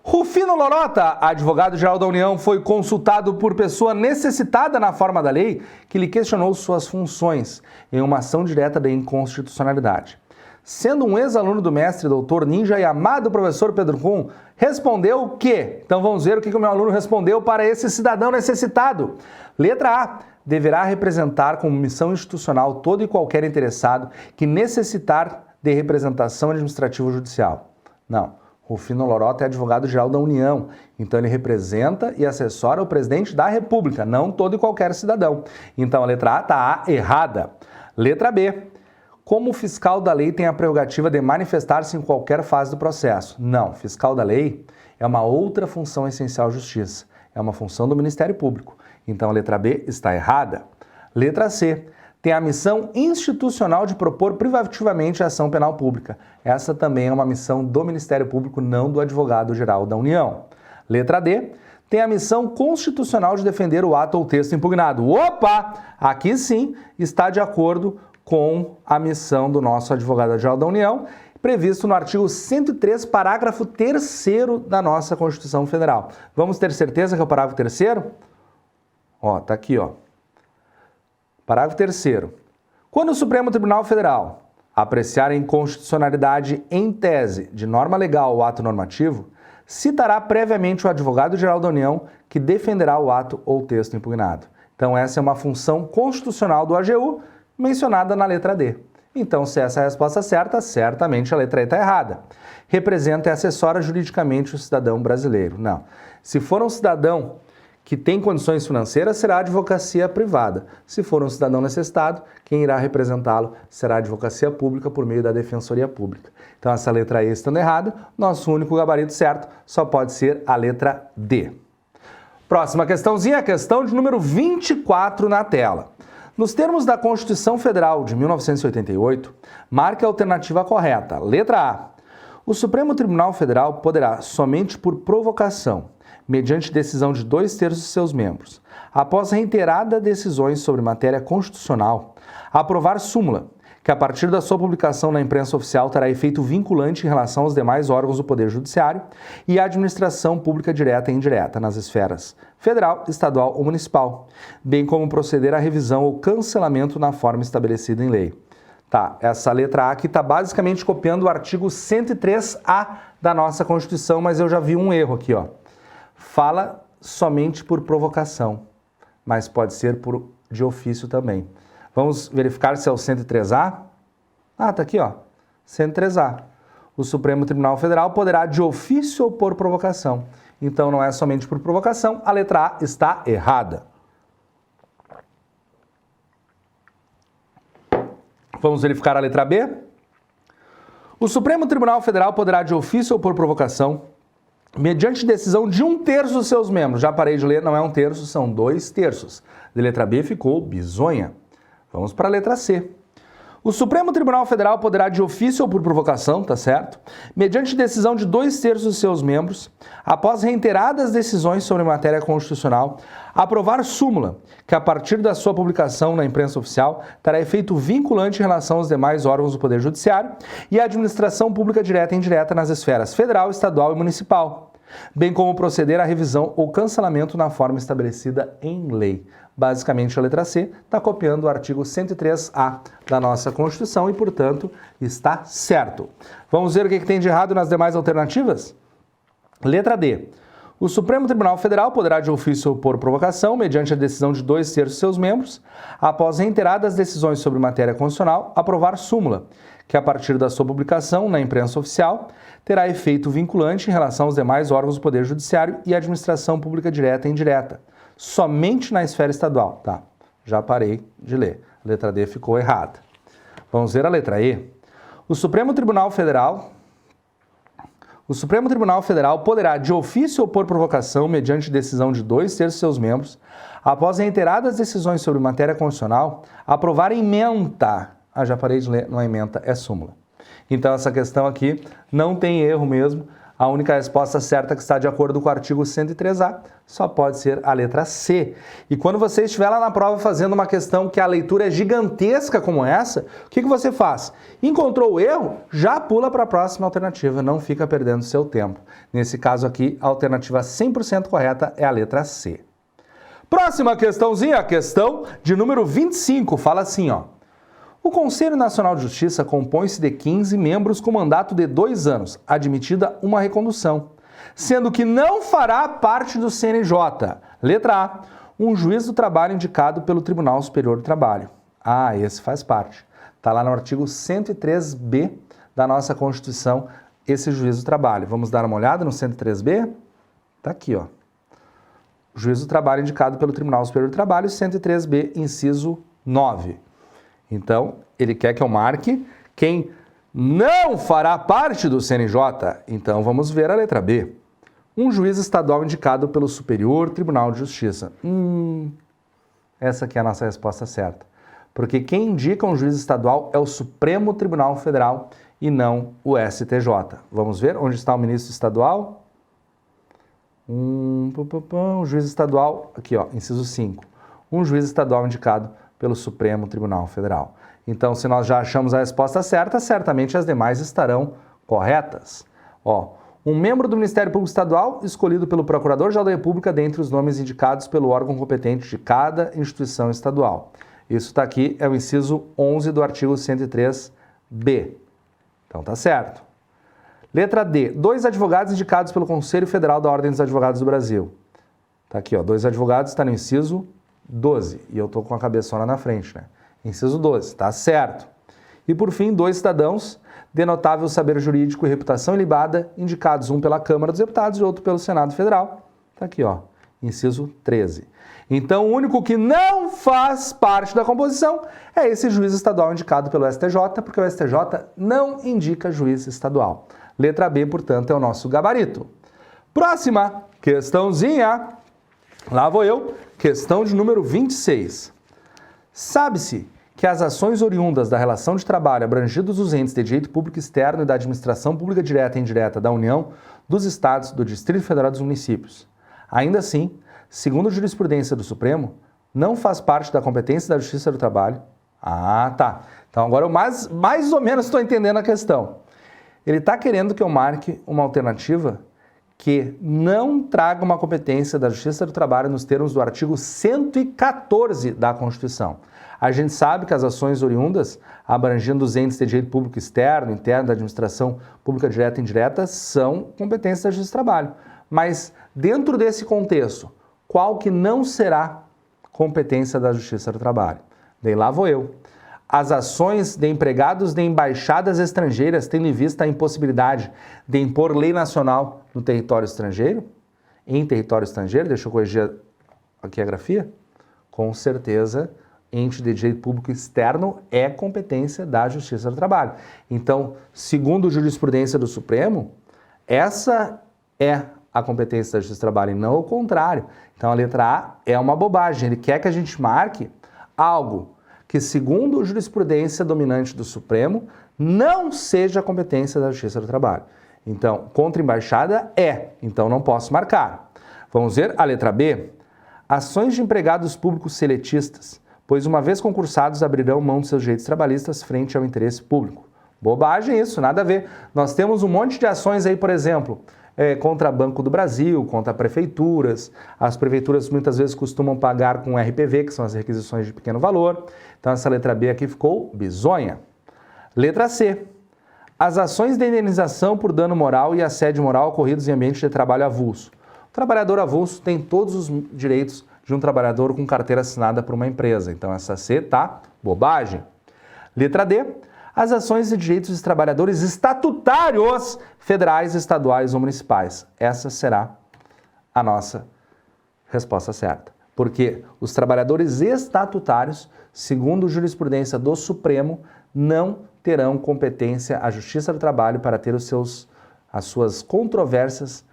Rufino Lorota, advogado-geral da União, foi consultado por pessoa necessitada na forma da lei que lhe questionou suas funções em uma ação direta de inconstitucionalidade. sendo um ex-aluno do mestre doutor Ninja e amado professor Pedro Kuhn, respondeu o quê? Então vamos ver o que o meu aluno respondeu para esse cidadão necessitado. Letra A. Deverá representar como missão institucional todo e qualquer interessado que necessitar de representação administrativa ou judicial. Não. Rufino Lorota é advogado-geral da União, então ele representa e assessora o presidente da República, não todo e qualquer cidadão. Então a letra A está errada. Letra B. Como o fiscal da lei tem a prerrogativa de manifestar-se em qualquer fase do processo? Não, fiscal da lei é uma outra função essencial à justiça, é uma função do Ministério Público. Então a letra B está errada. Letra C. Tem a missão institucional de propor privativamente a ação penal pública. Essa também é uma missão do Ministério Público, não do advogado-geral da União. Letra D. Tem a missão constitucional de defender o ato ou texto impugnado. Opa! Aqui sim está de acordo com a missão do nosso advogado-geral da União, previsto no artigo 103, parágrafo 3º da nossa Constituição Federal. Vamos ter certeza que é o parágrafo 3º? Ó, tá aqui, ó. Parágrafo 3º. Quando o Supremo Tribunal Federal apreciar a inconstitucionalidade em tese de norma legal ou ato normativo, citará previamente o advogado-geral da União que defenderá o ato ou texto impugnado. Então essa é uma função constitucional do AGU mencionada na letra D. Então, se essa é a resposta certa, certamente a letra E está errada. Representa e assessora juridicamente o cidadão brasileiro. Não. Se for um cidadão que tem condições financeiras, será a advocacia privada. Se for um cidadão necessitado, quem irá representá-lo será a advocacia pública por meio da defensoria pública. Então, essa letra E estando errada, nosso único gabarito certo só pode ser a letra D. Próxima questãozinha, a questão de número 24 na tela. Nos termos da Constituição Federal de 1988, marque a alternativa correta. Letra A. O Supremo Tribunal Federal poderá, somente por provocação, mediante decisão de 2/3 de seus membros, após reiteradas decisões sobre matéria constitucional, aprovar súmula, que a partir da sua publicação na imprensa oficial terá efeito vinculante em relação aos demais órgãos do Poder Judiciário e à administração pública direta e indireta nas esferas federal, estadual ou municipal, bem como proceder à revisão ou cancelamento na forma estabelecida em lei. Tá, essa letra A aqui está basicamente copiando o artigo 103A da nossa Constituição, mas eu já vi um erro aqui, ó. Fala somente por provocação, mas pode ser de ofício também. Vamos verificar se é o 103A? Ah, tá aqui, ó. 103A. O Supremo Tribunal Federal poderá de ofício ou por provocação. Então não é somente por provocação, a letra A está errada. Vamos verificar a letra B? O Supremo Tribunal Federal poderá de ofício ou por provocação, mediante decisão de 1/3 dos seus membros. Já parei de ler, não é 1/3, são 2/3. De letra B ficou bizonha. Vamos para a letra C. O Supremo Tribunal Federal poderá de ofício ou por provocação, tá certo? Mediante decisão de 2/3 dos seus membros, após reiteradas decisões sobre matéria constitucional, aprovar súmula, que a partir da sua publicação na imprensa oficial terá efeito vinculante em relação aos demais órgãos do Poder Judiciário e à administração pública direta e indireta nas esferas federal, estadual e municipal, bem como proceder à revisão ou cancelamento na forma estabelecida em lei. Basicamente, a letra C está copiando o artigo 103A da nossa Constituição e, portanto, está certo. Vamos ver o que tem de errado nas demais alternativas? Letra D. O Supremo Tribunal Federal poderá de ofício ou por provocação, mediante a decisão de 2/3 de seus membros, após reiteradas decisões sobre matéria constitucional, aprovar súmula, que a partir da sua publicação na imprensa oficial, terá efeito vinculante em relação aos demais órgãos do Poder Judiciário e administração pública direta e indireta, somente na esfera estadual. Tá, já parei de ler. A letra D ficou errada. Vamos ver a letra E. O Supremo Tribunal Federal poderá, de ofício ou por provocação, mediante decisão de 2/3 de seus membros, após reiteradas decisões sobre matéria constitucional, aprovar ementa. Ah, já parei de ler, não é ementa, é súmula. Então essa questão aqui não tem erro mesmo. A única resposta certa que está de acordo com o artigo 103A só pode ser a letra C. E quando você estiver lá na prova fazendo uma questão que a leitura é gigantesca como essa, o que você faz? Encontrou o erro? Já pula para a próxima alternativa, não fica perdendo seu tempo. Nesse caso aqui, a alternativa 100% correta é a letra C. Próxima questãozinha, a questão de número 25, fala assim, ó. O Conselho Nacional de Justiça compõe-se de 15 membros com mandato de 2 anos, admitida uma recondução, sendo que não fará parte do CNJ. Letra A, um juiz do trabalho indicado pelo Tribunal Superior do Trabalho. Ah, esse faz parte. Está lá no artigo 103b da nossa Constituição, esse juiz do trabalho. Vamos dar uma olhada no 103b? Está aqui, ó. Juiz do trabalho indicado pelo Tribunal Superior do Trabalho, 103b, inciso 9. Então, ele quer que eu marque quem não fará parte do CNJ. Então, vamos ver a letra B. Um juiz estadual indicado pelo Superior Tribunal de Justiça. Essa aqui é a nossa resposta certa. Porque quem indica um juiz estadual é o Supremo Tribunal Federal e não o STJ. Vamos ver onde está o ministro estadual? O juiz estadual, aqui ó, inciso 5. Um juiz estadual indicado pelo Supremo Tribunal Federal. Então, se nós já achamos a resposta certa, certamente as demais estarão corretas. Ó, um membro do Ministério Público Estadual escolhido pelo Procurador-Geral da República dentre os nomes indicados pelo órgão competente de cada instituição estadual. Isso está aqui, é o inciso 11 do artigo 103b. Então, tá certo. Letra D. 2 advogados indicados pelo Conselho Federal da Ordem dos Advogados do Brasil. Tá aqui, ó. 2 advogados, está no inciso 12. E eu tô com a cabeçona na frente, né? Inciso 12, tá certo. E por fim, 2 cidadãos de notável saber jurídico e reputação ilibada, indicados um pela Câmara dos Deputados e outro pelo Senado Federal. Tá aqui, ó. Inciso 13. Então, o único que não faz parte da composição é esse juiz estadual indicado pelo STJ, porque o STJ não indica juiz estadual. Letra B, portanto, é o nosso gabarito. Próxima questãozinha. Lá vou eu. Questão de número 26. Sabe-se que as ações oriundas da relação de trabalho abrangidos os entes de direito público externo e da administração pública direta e indireta da União, dos Estados, do Distrito Federal e dos municípios. Ainda assim, segundo a jurisprudência do Supremo, não faz parte da competência da Justiça do Trabalho. Ah, tá. Então agora eu mais ou menos estou entendendo a questão. Ele está querendo que eu marque uma alternativa que não traga uma competência da Justiça do Trabalho nos termos do artigo 114 da Constituição. A gente sabe que as ações oriundas, abrangindo os entes de direito público externo, interno, da administração pública direta e indireta, são competências da Justiça do Trabalho. Mas, dentro desse contexto, qual que não será competência da Justiça do Trabalho? Daí lá vou eu. As ações de empregados de embaixadas estrangeiras tendo em vista a impossibilidade de impor lei nacional no território estrangeiro? Em território estrangeiro, deixa eu corrigir aqui a grafia. Com certeza, ente de direito público externo é competência da Justiça do Trabalho. Então, segundo a jurisprudência do Supremo, essa é a competência da Justiça do Trabalho e não o contrário. Então, a letra A é uma bobagem. Ele quer que a gente marque algo que, segundo a jurisprudência dominante do Supremo, não seja competência da Justiça do Trabalho. Então, contra embaixada é, então não posso marcar. Vamos ver a letra B. Ações de empregados públicos seletistas, pois uma vez concursados abrirão mão de seus direitos trabalhistas frente ao interesse público. Bobagem isso, nada a ver. Nós temos um monte de ações aí, por exemplo, contra Banco do Brasil, contra prefeituras. As prefeituras muitas vezes costumam pagar com RPV, que são as requisições de pequeno valor. Então essa letra B aqui ficou bizonha. Letra C. As ações de indenização por dano moral e assédio moral ocorridos em ambiente de trabalho avulso. O trabalhador avulso tem todos os direitos de um trabalhador com carteira assinada por uma empresa. Então essa C tá bobagem. Letra D. As ações de direitos dos trabalhadores estatutários federais, estaduais ou municipais. Essa será a nossa resposta certa. Porque os trabalhadores estatutários, segundo a jurisprudência do Supremo, não terão competência à Justiça do Trabalho para ter as suas controvérsias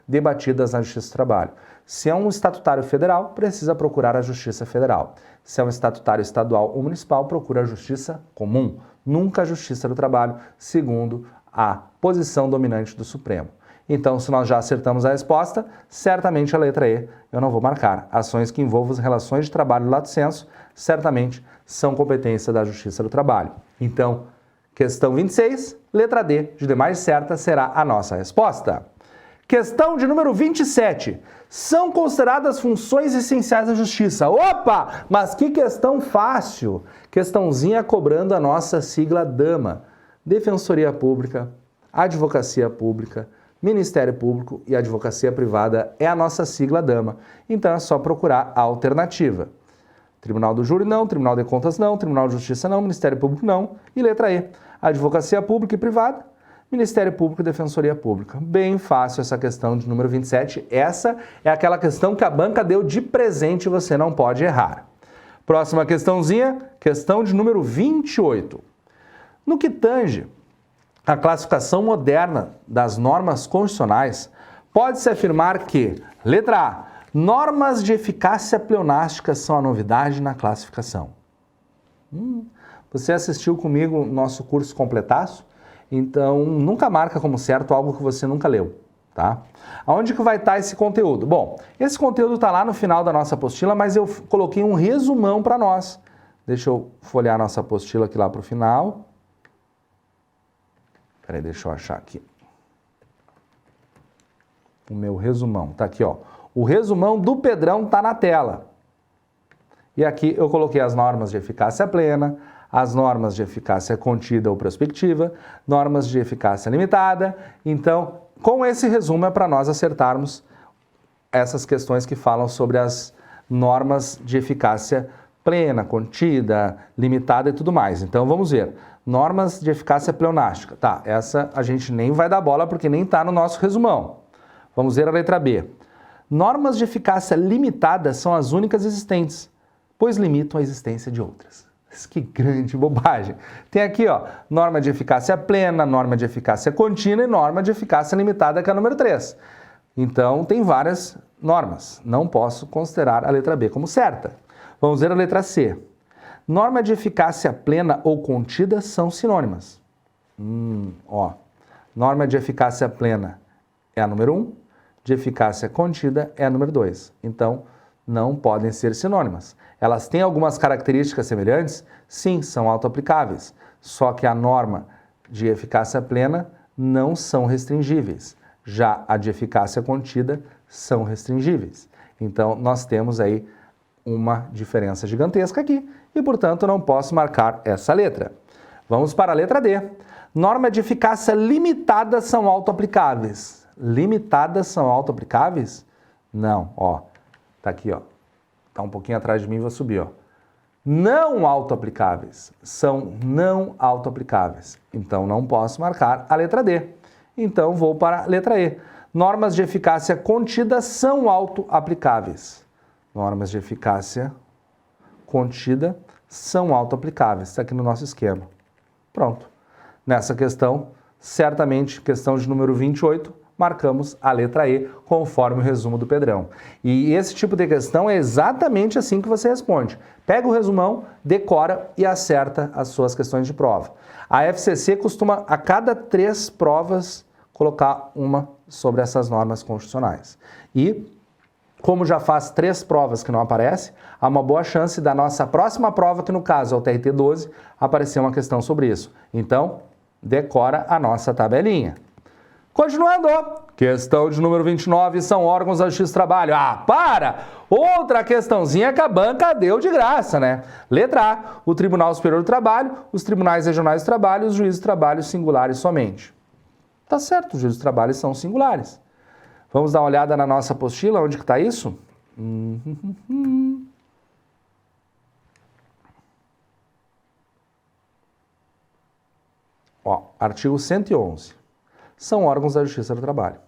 debatidas na Justiça do Trabalho. Se é um estatutário federal, precisa procurar a Justiça Federal. Se é um estatutário estadual ou municipal, procura a Justiça Comum. Nunca a Justiça do Trabalho, segundo a posição dominante do Supremo. Então, se nós já acertamos a resposta, certamente a letra E eu não vou marcar. Ações que envolvam as relações de trabalho lato sensu, certamente são competência da Justiça do Trabalho. Então, questão 26, letra D, de demais certa, será a nossa resposta. Questão de número 27. São consideradas funções essenciais da justiça. Opa! Mas que questão fácil! Questãozinha cobrando a nossa sigla DAMA. Defensoria Pública, Advocacia Pública, Ministério Público e Advocacia Privada é a nossa sigla DAMA. Então é só procurar a alternativa. Tribunal do Júri não, Tribunal de Contas não, Tribunal de Justiça não, Ministério Público não. E letra E, Advocacia Pública e Privada, Ministério Público e Defensoria Pública. Bem fácil essa questão de número 27. Essa é aquela questão que a banca deu de presente e você não pode errar. Próxima questãozinha, questão de número 28. No que tange a classificação moderna das normas constitucionais, pode-se afirmar que, letra A, normas de eficácia pleonástica são a novidade na classificação. Você assistiu comigo o nosso curso completaço? Então, nunca marca como certo algo que você nunca leu, tá? Aonde que vai estar esse conteúdo? Bom, esse conteúdo está lá no final da nossa apostila, mas eu coloquei um resumão para nós. Deixa eu folhear a nossa apostila aqui lá para o final. Peraí, deixa eu achar aqui. O meu resumão, tá aqui, ó. O resumão do Pedrão tá na tela. E aqui eu coloquei as normas de eficácia plena, as normas de eficácia contida ou prospectiva, normas de eficácia limitada. Então, com esse resumo é para nós acertarmos essas questões que falam sobre as normas de eficácia plena, contida, limitada e tudo mais. Então, vamos ver. Normas de eficácia pleonástica. Tá, essa a gente nem vai dar bola porque nem está no nosso resumão. Vamos ver a letra B. Normas de eficácia limitada são as únicas existentes, pois limitam a existência de outras. Que grande bobagem. Tem aqui, ó, norma de eficácia plena, norma de eficácia contínua e norma de eficácia limitada, que é a número 3. Então, tem várias normas. Não posso considerar a letra B como certa. Vamos ver a letra C. Norma de eficácia plena ou contida são sinônimas. Ó, norma de eficácia plena é a número 1, de eficácia contida é a número 2. Então, não podem ser sinônimas. Elas têm algumas características semelhantes? Sim, são autoaplicáveis. Só que a norma de eficácia plena não são restringíveis. Já a de eficácia contida são restringíveis. Então, nós temos aí uma diferença gigantesca aqui e, portanto, não posso marcar essa letra. Vamos para a letra D. Norma de eficácia limitada são autoaplicáveis. Limitadas são autoaplicáveis? Não, ó. Tá aqui, ó. Tá um pouquinho atrás de mim, vou subir, ó. Não autoaplicáveis. São não autoaplicáveis. Então, não posso marcar a letra D. Então, vou para a letra E. Normas de eficácia contida são autoaplicáveis. Normas de eficácia contida são autoaplicáveis. Está aqui no nosso esquema. Pronto. Nessa questão, certamente, questão de número 28, marcamos a letra E, conforme o resumo do Pedrão. E esse tipo de questão é exatamente assim que você responde. Pega o resumão, decora e acerta as suas questões de prova. A FCC costuma, a cada 3 provas, colocar uma sobre essas normas constitucionais. E, como já faz 3 provas que não aparece, há uma boa chance da nossa próxima prova, que no caso é o TRT 12, aparecer uma questão sobre isso. Então, decora a nossa tabelinha. Continuando, questão de número 29, são órgãos da Justiça do Trabalho. Ah, para! Outra questãozinha que a banca deu de graça, né? Letra A, o Tribunal Superior do Trabalho, os Tribunais Regionais do Trabalho e os Juízes do Trabalho singulares somente. Tá certo, os Juízes do Trabalho são singulares. Vamos dar uma olhada na nossa apostila, onde que está isso? Ó, artigo 111. São órgãos da Justiça do Trabalho.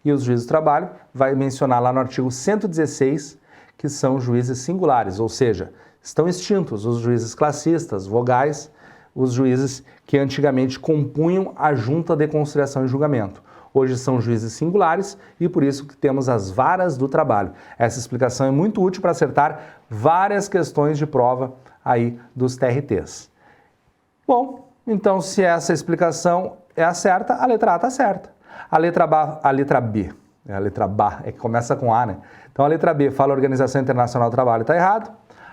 E os juízes do trabalho vai mencionar lá no artigo 116 que são juízes singulares, ou seja, estão extintos os juízes classistas, vogais, os juízes que antigamente compunham a junta de conciliação e julgamento. Hoje são juízes singulares e por isso que temos as varas do trabalho. Essa explicação é muito útil para acertar várias questões de prova aí dos TRTs. Bom, então se essa explicação é a certa, a letra A está certa. A letra B, é que começa com A, né? Então a letra B fala Organização Internacional do Trabalho, está errado.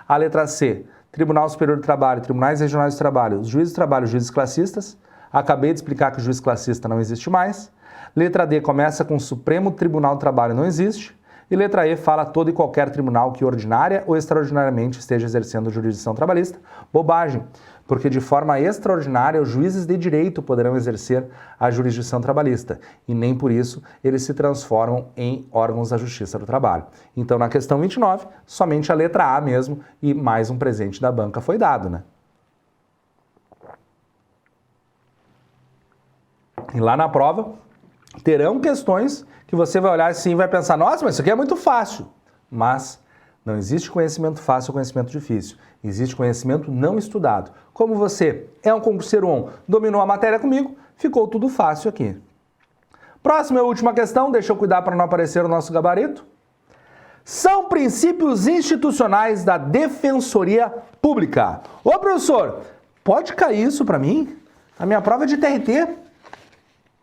A letra C, Tribunal Superior do Trabalho, Tribunais Regionais do Trabalho, os juízes do trabalho, juízes classistas. Acabei de explicar que o juiz classista não existe mais. Letra D começa com Supremo Tribunal do Trabalho, não existe. E letra E fala todo e qualquer tribunal que ordinária ou extraordinariamente esteja exercendo jurisdição trabalhista. Bobagem, porque de forma extraordinária os juízes de direito poderão exercer a jurisdição trabalhista e nem por isso eles se transformam em órgãos da Justiça do Trabalho. Então na questão 29, somente a letra A mesmo e mais um presente da banca foi dado, né? E lá na prova terão questões que você vai olhar assim e vai pensar, nossa, mas isso aqui é muito fácil. Mas não existe conhecimento fácil ou conhecimento difícil. Existe conhecimento não estudado. Como você é um concurseiro on, dominou a matéria comigo, ficou tudo fácil aqui. Próxima e última questão, deixa eu cuidar para não aparecer o nosso gabarito. São princípios institucionais da Defensoria Pública. Ô professor, pode cair isso para mim? A minha prova é de TRT?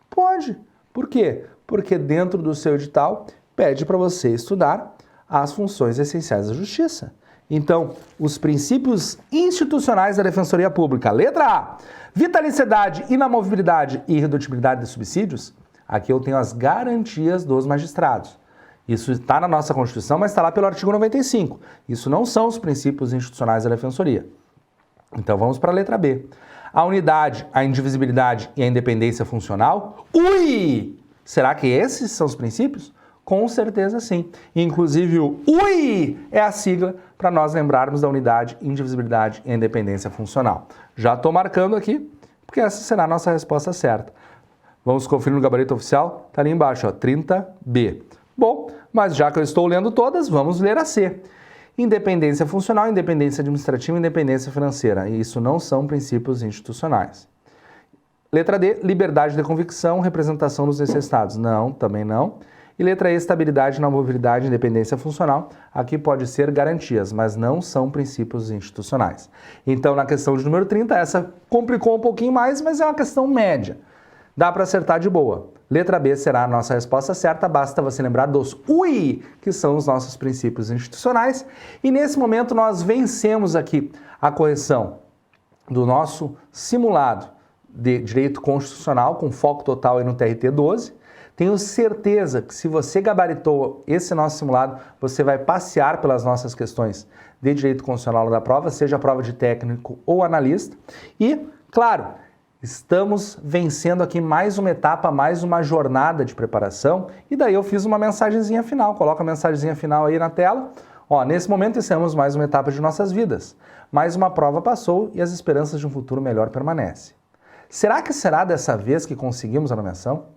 Pode. Por quê? Porque dentro do seu edital pede para você estudar as funções essenciais da Justiça. Então, os princípios institucionais da Defensoria Pública. Letra A, vitaliciedade, inamovibilidade e irredutibilidade de subsídios. Aqui eu tenho as garantias dos magistrados. Isso está na nossa Constituição, mas está lá pelo artigo 95. Isso não são os princípios institucionais da Defensoria. Então, vamos para a letra B. A unidade, a indivisibilidade e a independência funcional. Ui! Será que esses são os princípios? Com certeza sim. Inclusive o UI é a sigla para nós lembrarmos da unidade, indivisibilidade e independência funcional. Já estou marcando aqui, porque essa será a nossa resposta certa. Vamos conferir no gabarito oficial, está ali embaixo, ó, 30B. Bom, mas já que eu estou lendo todas, vamos ler a C. Independência funcional, independência administrativa e independência financeira. E isso não são princípios institucionais. Letra D, liberdade de convicção, representação dos necessitados. Não, também não. E letra E, estabilidade, inamovibilidade, independência funcional. Aqui pode ser garantias, mas não são princípios institucionais. Então, na questão de número 30, essa complicou um pouquinho mais, mas é uma questão média. Dá para acertar de boa. Letra B será a nossa resposta certa, basta você lembrar dos UI, que são os nossos princípios institucionais. E nesse momento nós vencemos aqui a correção do nosso simulado de direito constitucional, com foco total aí no TRT 12. Tenho certeza que se você gabaritou esse nosso simulado, você vai passear pelas nossas questões de direito constitucional da prova, seja a prova de técnico ou analista. E, claro, estamos vencendo aqui mais uma etapa, mais uma jornada de preparação. E daí eu fiz uma mensagenzinha final, coloca a mensagenzinha final aí na tela. Ó, nesse momento iniciamos mais uma etapa de nossas vidas. Mais uma prova passou e as esperanças de um futuro melhor permanecem. Será que será dessa vez que conseguimos a nomeação?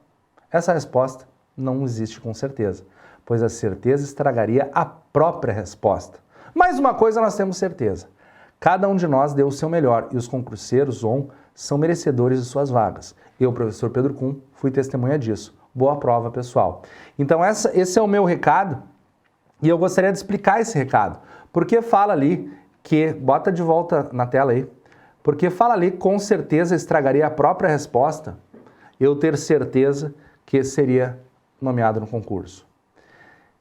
Essa resposta não existe com certeza, pois a certeza estragaria a própria resposta. Mais uma coisa nós temos certeza. Cada um de nós deu o seu melhor e os concurseiros ON são merecedores de suas vagas. Eu, professor Pedro Kuhn, fui testemunha disso. Boa prova, pessoal. Então esse é o meu recado e eu gostaria de explicar esse recado. Porque fala ali que, bota de volta na tela aí, porque fala ali com certeza estragaria a própria resposta eu ter certeza que seria nomeado no concurso.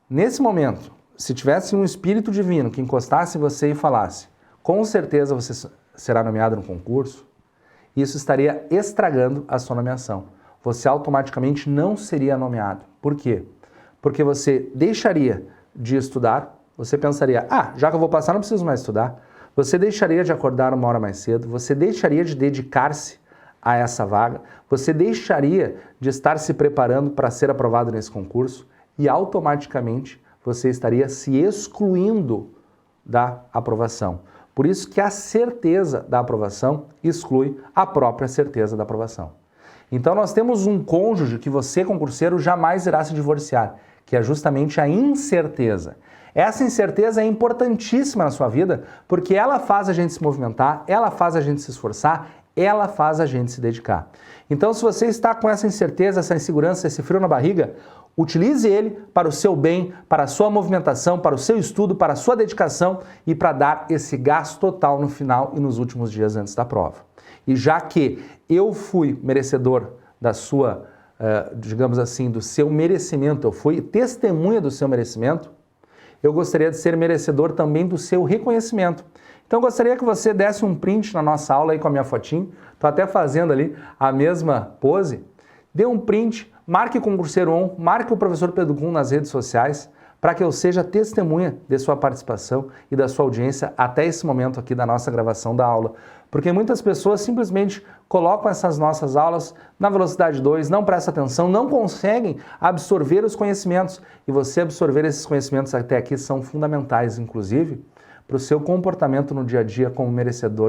Nesse momento, se tivesse um espírito divino que encostasse em você e falasse, com certeza você será nomeado no concurso, isso estaria estragando a sua nomeação. Você automaticamente não seria nomeado. Por quê? Porque você deixaria de estudar, você pensaria, já que eu vou passar, não preciso mais estudar. Você deixaria de acordar uma hora mais cedo, você deixaria de dedicar-se a essa vaga, você deixaria de estar se preparando para ser aprovado nesse concurso e automaticamente você estaria se excluindo da aprovação. Por isso que a certeza da aprovação exclui a própria certeza da aprovação. Então nós temos um cônjuge que você, concurseiro, jamais irá se divorciar, que é justamente a incerteza. Essa incerteza é importantíssima na sua vida porque ela faz a gente se movimentar, ela faz a gente se esforçar, ela faz a gente se dedicar. Então, se você está com essa incerteza, essa insegurança, esse frio na barriga, utilize ele para o seu bem, para a sua movimentação, para o seu estudo, para a sua dedicação e para dar esse gás total no final e nos últimos dias antes da prova. E já que eu fui merecedor da sua, digamos assim, do seu merecimento, eu fui testemunha do seu merecimento, eu gostaria de ser merecedor também do seu reconhecimento. Então, eu gostaria que você desse um print na nossa aula aí com a minha fotinho. Estou até fazendo ali a mesma pose. dê um print, marque o Concurseiro On, marque o professor Pedro Kuhn nas redes sociais, para que eu seja testemunha de sua participação e da sua audiência até esse momento aqui da nossa gravação da aula. Porque muitas pessoas simplesmente colocam essas nossas aulas na velocidade 2, não prestam atenção, não conseguem absorver os conhecimentos. E você absorver esses conhecimentos até aqui são fundamentais, inclusive, para o seu comportamento no dia a dia como merecedor